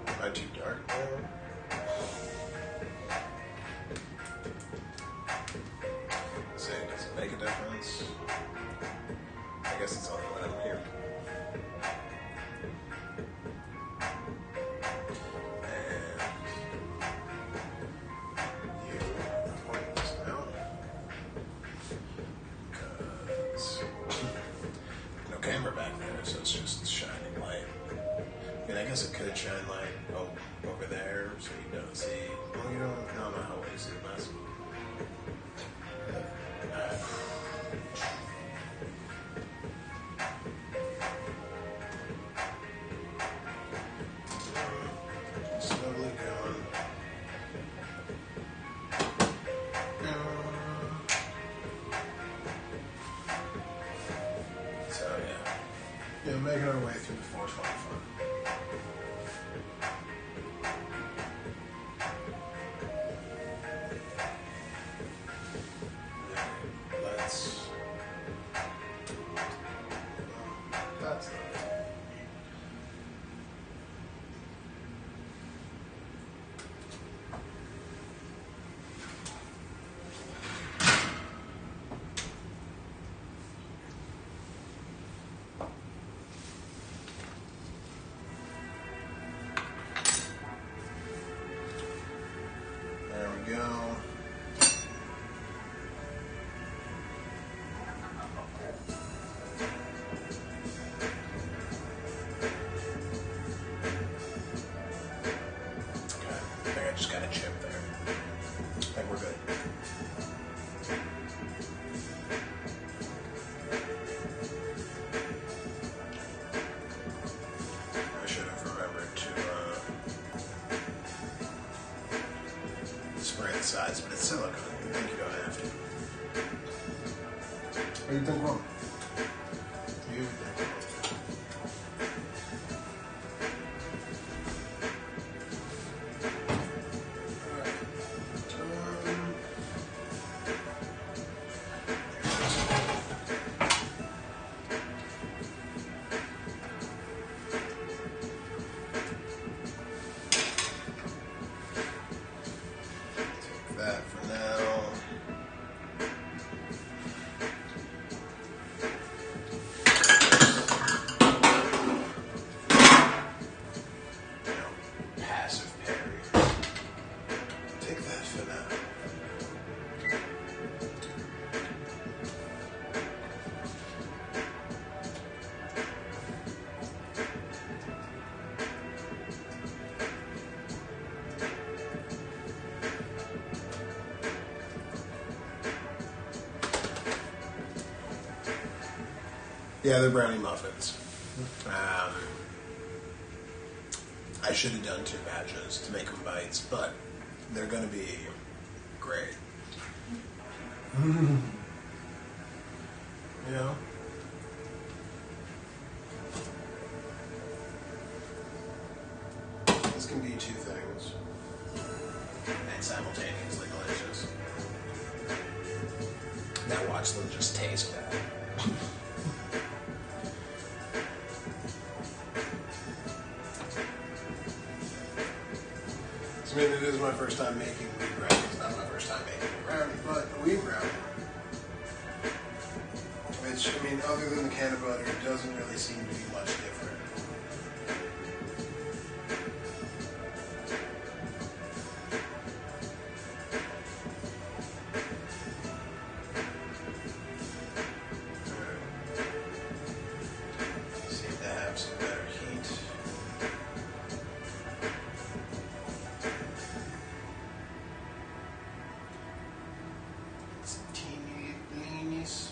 am I too dark now? Say, does it make a difference? I guess it's only when I'm here. And you point this out. Because no camera back there, so it's just shining light. I mean, I guess it could shine light over there, so you don't see. Well, you don't. No, not always see the mess. Slowly going. So yeah, making our way through the 425. Let's. That's not. There we go. Okay, I think I just got a chip there. I think we're good. I should have remembered to spray the sides, but it's silicone. I think you don't have to. What do you think wrong? You think wrong. That for now. Passive parry. Take that for now. Yeah, they're brownie muffins. I should have done 2 batches to make them bites, but they're going to be great. You know? This can be 2 things and simultaneously delicious. Now watch them just taste bad. I mean, it is my first time making wheat brownies. Not my first time making a brownie, but a wheat brownie. Which, I mean, other than the can of butter, it doesn't really seem to be much different. Seem to have some better heat. Teeny blinis.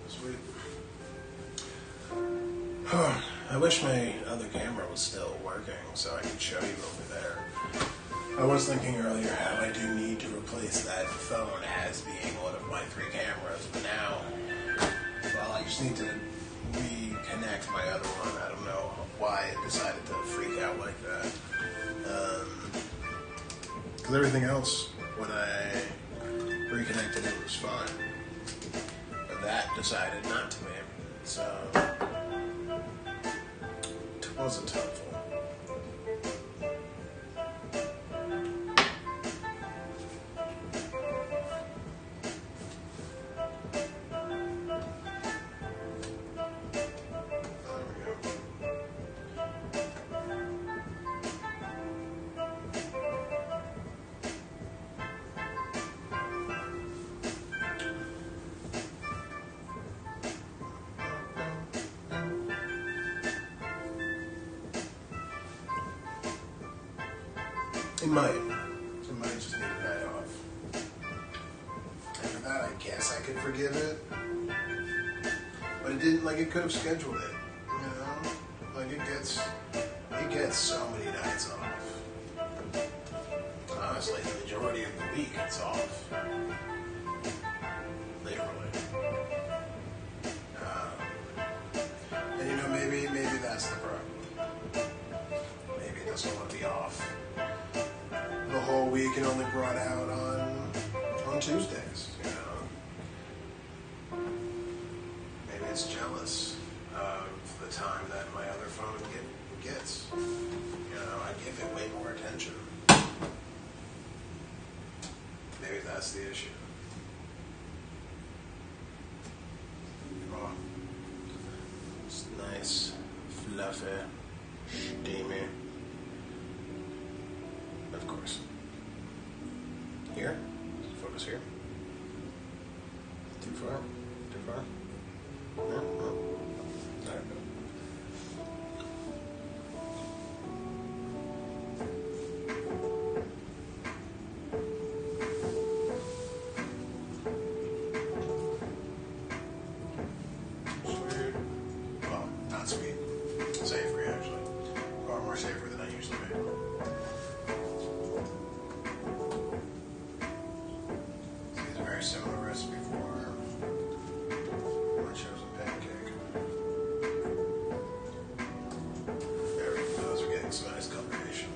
Sweet. I wish my other camera was still working so I could show you over there. I was thinking earlier how I do need to replace that phone as being one of my 3 cameras, but now, well, I just need to reconnect my other one. I don't know why it decided to freak out like that. Because everything else, when I reconnected it, was fine. But that decided not to be. So it wasn't helpful. It might. It might just need a night off. After that, I guess I could forgive it. But it didn't, like, it could have scheduled it. You know? Like, it gets so many nights off. Honestly, the majority of the week it's off. Literally. And you know, maybe that's the problem. Maybe it doesn't want to be off the whole week and only brought out on Tuesdays, you know. Maybe it's jealous of the time that my other phone gets. You know, I give it way more attention. Maybe that's the issue. Oh, it's nice, fluffy, steamy. Of course. Here? Focus here. Too far? Too far? No? No? There we go. very similar recipe for my chosen pancake. There we go. Those are getting some nice coloration.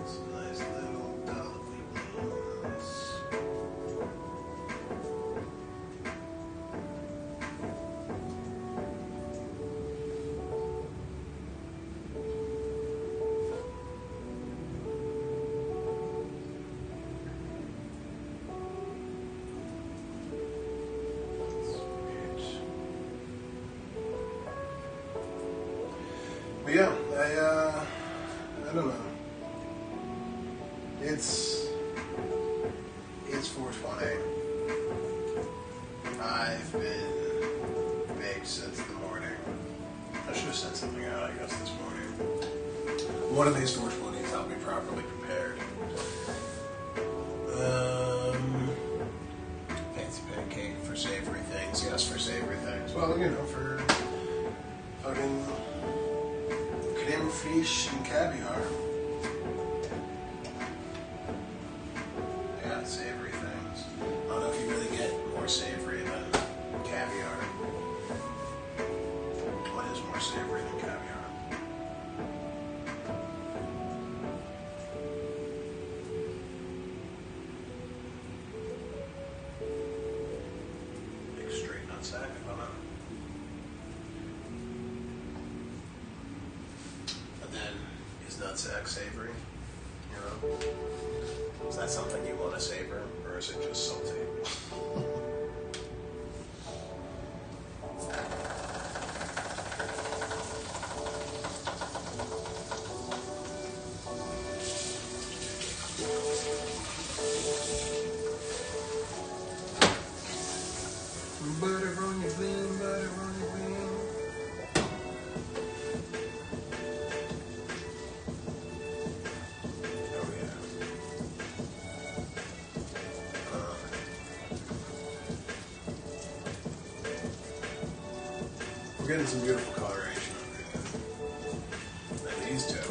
Some nice little dollopy ones. But yeah, I don't know. It's 420. I've been baked since the morning. I should have sent something out, I guess, this morning. One of these 420s I'll be properly prepared. Fancy pancake for savory things. Yes, for savory things. Well, you know, for fucking creme fraiche and caviar. Yeah, savory things. I don't know if you really get more savory than caviar. What is more savory than caviar? Big straight nutsack, I don't know. But then, is nutsack savory? You know? Is that something you want to savor, or is it just salty? Butter on your bean, butter on your bean. Oh yeah. We're getting some beautiful coloration over here. And these two.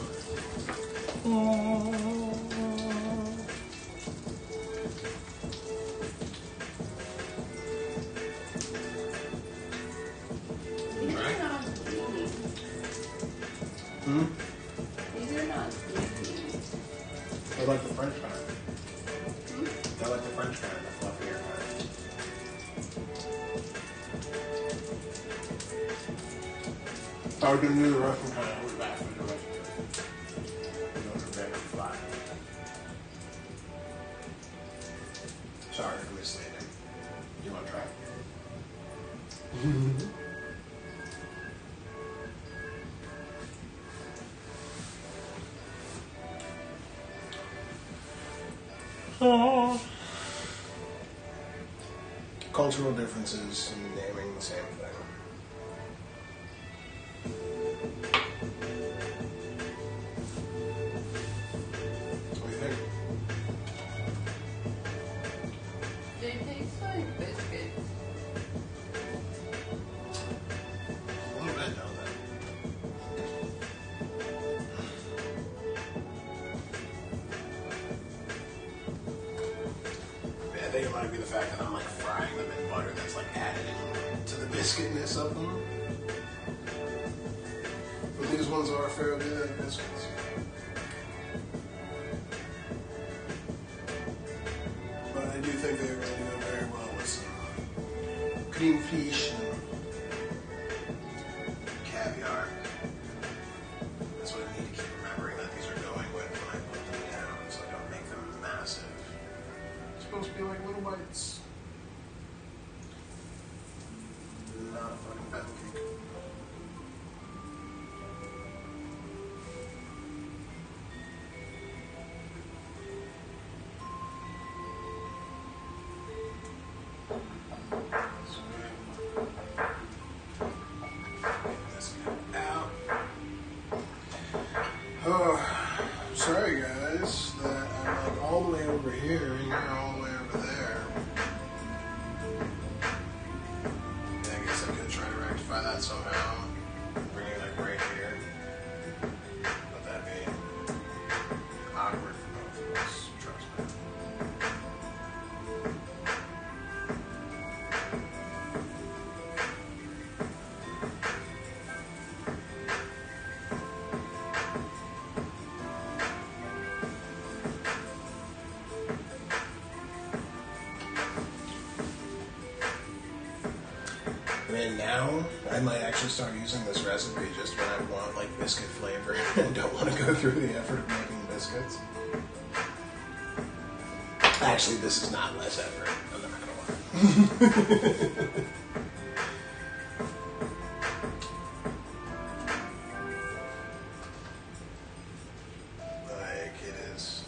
These are not Blini. Hmm? These are not Blini. I like the French kind. I like the French kind, the fluffier kind. I was going to do the Russian kind, I would back to the Russian kind. Those are very flat. Sorry for misleading. You want to try? Oh. Cultural differences in naming the same thing. What do you think? They taste like biscuits. A little bit, don't they? Yeah, I think it might be the fact that I'm like frying them in butter that's like adding to the biscuitness of them. But these ones are fairly good biscuits. But I do think they really go very well with some cream fraiche and caviar. That's what I need to keep remembering that these are going with when I put them down, so I don't make them massive. It's supposed to be like little bites. Not a fucking pancake. Oh, sorry guys that I'm like all the way over here and you're all the way over there. Yeah, I guess I could try to rectify that somehow. Bring you like right here. But that'd be awkward for both of us. And now, I might actually start using this recipe just when I want like biscuit flavor and don't want to go through the effort of making biscuits. Actually, this is not less effort. I'm not gonna lie. Like, it is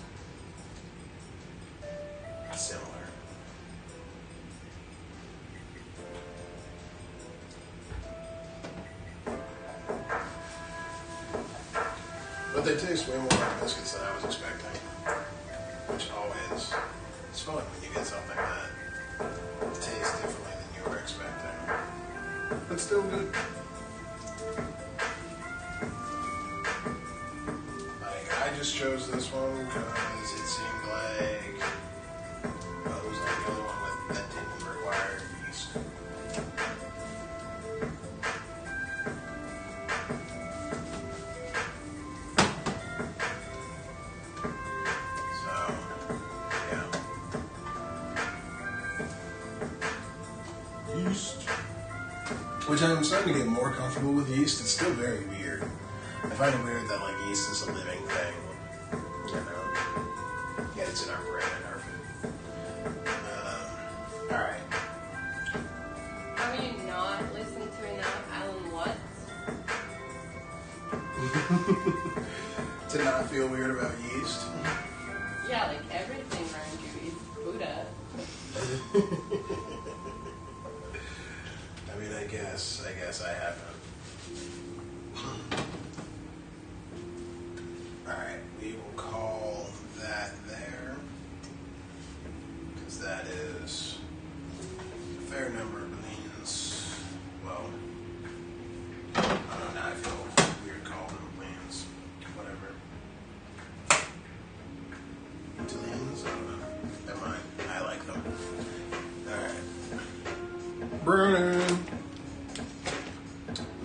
similar. But they taste way more like biscuits than I was expecting. Which always is fun when you get something that tastes differently than you were expecting. But still good. Like, I just chose this one because it seemed like, well, it was like the only one that didn't require yeast. So, yeah. Yeast. Which I'm starting to get more comfortable with yeast. It's still very weird. I find it weird that like yeast is a living thing. You know? Yeah, it's in our bread and our food. Alright. Have you not listened to enough Alan Watts? To not feel weird about yeast. Yeah, like everything around you is Buddha. I mean, I guess I haven't. Alright, we will call that there. Because that is a fair number of beans. Well, I don't know, now I feel weird calling them beans. Whatever. Beans? I don't know. Never mind. I like them. Alright. Brownie.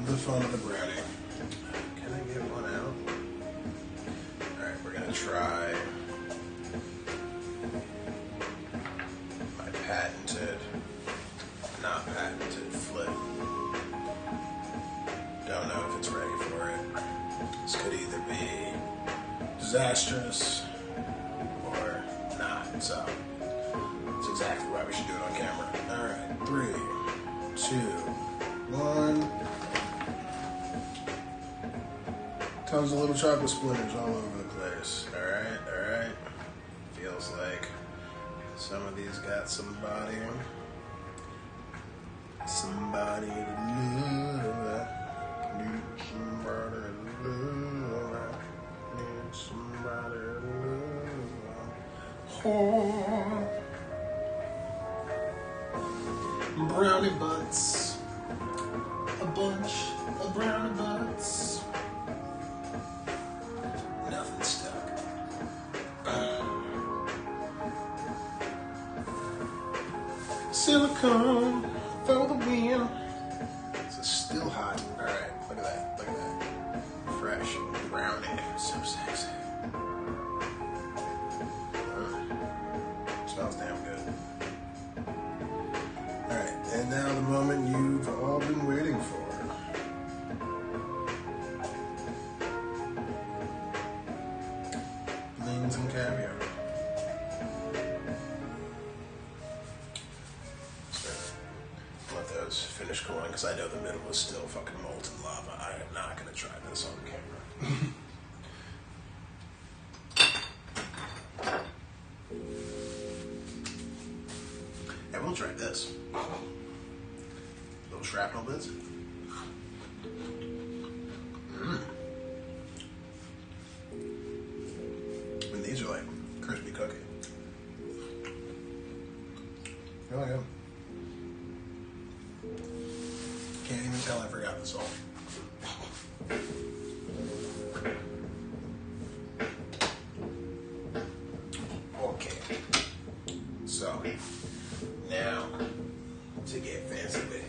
The fun of the brownie. Can I get one out? Alright, we're gonna try my patented, not patented flip. Don't know if it's ready for it. This could either be disastrous or not, so that's exactly why we should do it on camera. Alright, 3, 2, 1. Tons of little chocolate splinters all over the place. Alright, alright. Feels like some of these got some body. Somebody to love. Need somebody to love. Need somebody to love. Oh. Brownie butts. A bunch of brownie butts. Nothing stuck. Silicone for the win. This is still hot. Alright, look at that. Look at that. Fresh brownie. So sexy. Smells damn good. Alright, and now the moment you've all been waiting for. Beans and caviar. So, let those finish cooling because I know the middle is still fucking molten lava. I am not going to try this on camera. And we'll try this. Little shrapnel bits. And these are like crispy cookie. Really good. Can't even tell I forgot the salt. Okay. So, now, to get fancy with it.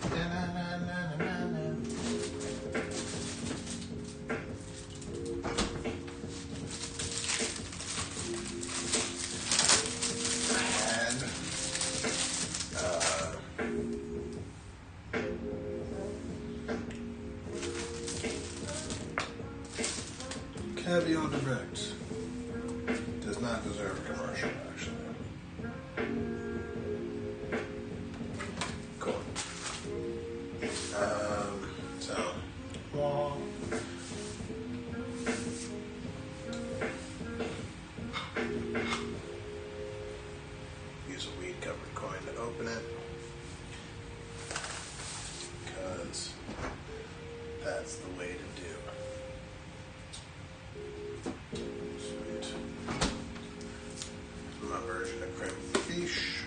Caviar Direct. Does not deserve a commercial, actually. Cool. Well, use a weed covered coin to open it. Because that's the way to do. Sweet. My version of creme fiche.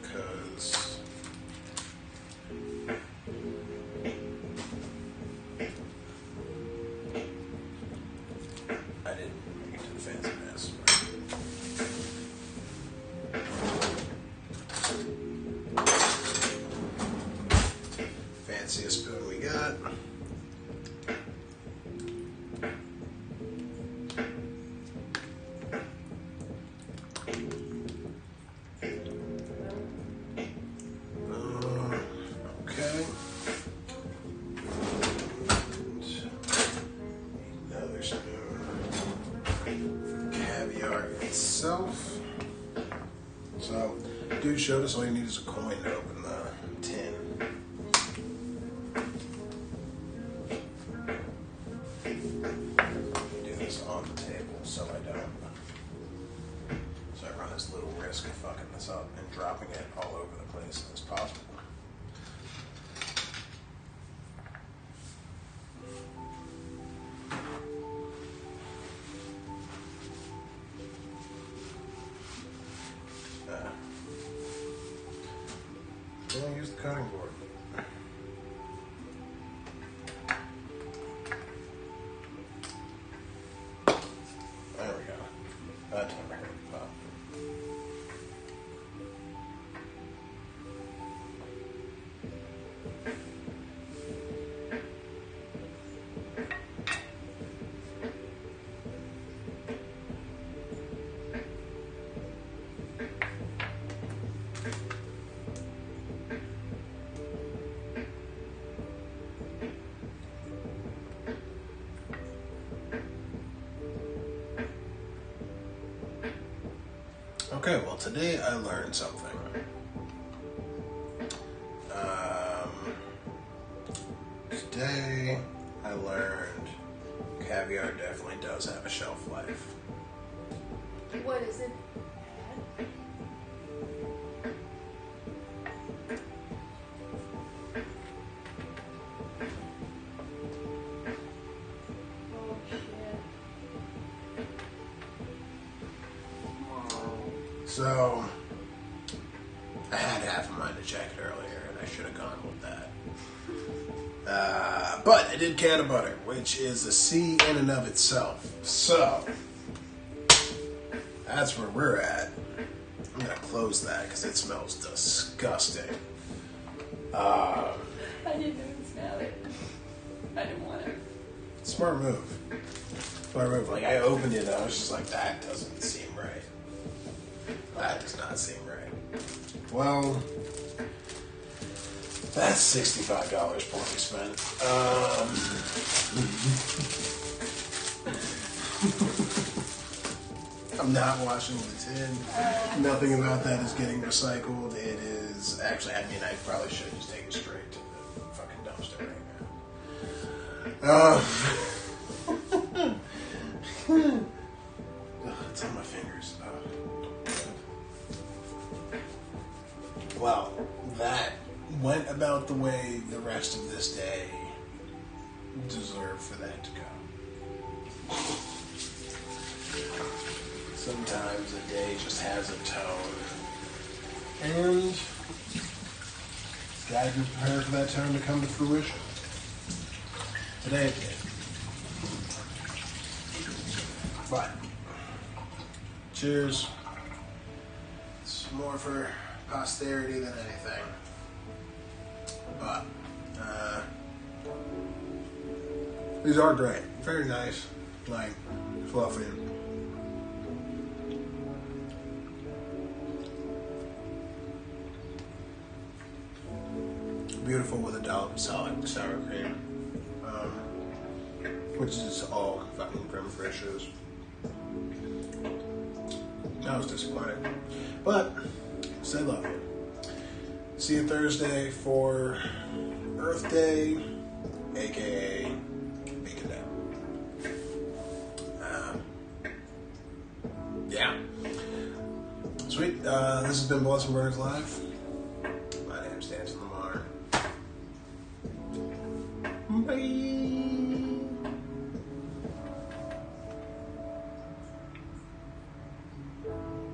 Because I didn't make it to the fancy mess. Fanciest spoon we got. Okay. Another spoon for caviar itself. So, dude showed us all you need is a coin to open the tin. Do this on the table so I don't. So I run this little risk of fucking this up and dropping it all over the place as possible. We'll use the cutting board. There we go. That never hurt to pop. Okay, well today I learned something. Today I learned caviar definitely does have a shelf life. What is it? Oh shit. So I had half a mind to check it earlier and I should have gone with that. But I did can of butter, which is a C in and of itself. So that's where we're at. I'm gonna close that because it smells disgusting. I didn't even smell it. I didn't want it. Smart move. Smart move. Like I opened it and I was just like, that doesn't seem right. That does not seem right. Well, that's $65 poorly spent. I'm not washing the tin. Nothing about that is getting recycled. It is actually, I mean, I probably should just take it straight to the fucking dumpster right now. It's on my fingers. Well, that went about the way the rest of this day deserved for that to go. Sometimes a day just has a tone. And gotta be prepared for that tone to come to fruition. Today it did. But cheers. It's more for posterity than anything. But these are great. Very nice, like fluffy. Beautiful with a dollop of solid sour cream. which is all fucking creme fraiches. I was disappointed. But, stay lovely. See you Thursday for Earth Day, aka Bacon Day. Yeah. Sweet. This has been Blessing Burgers Live.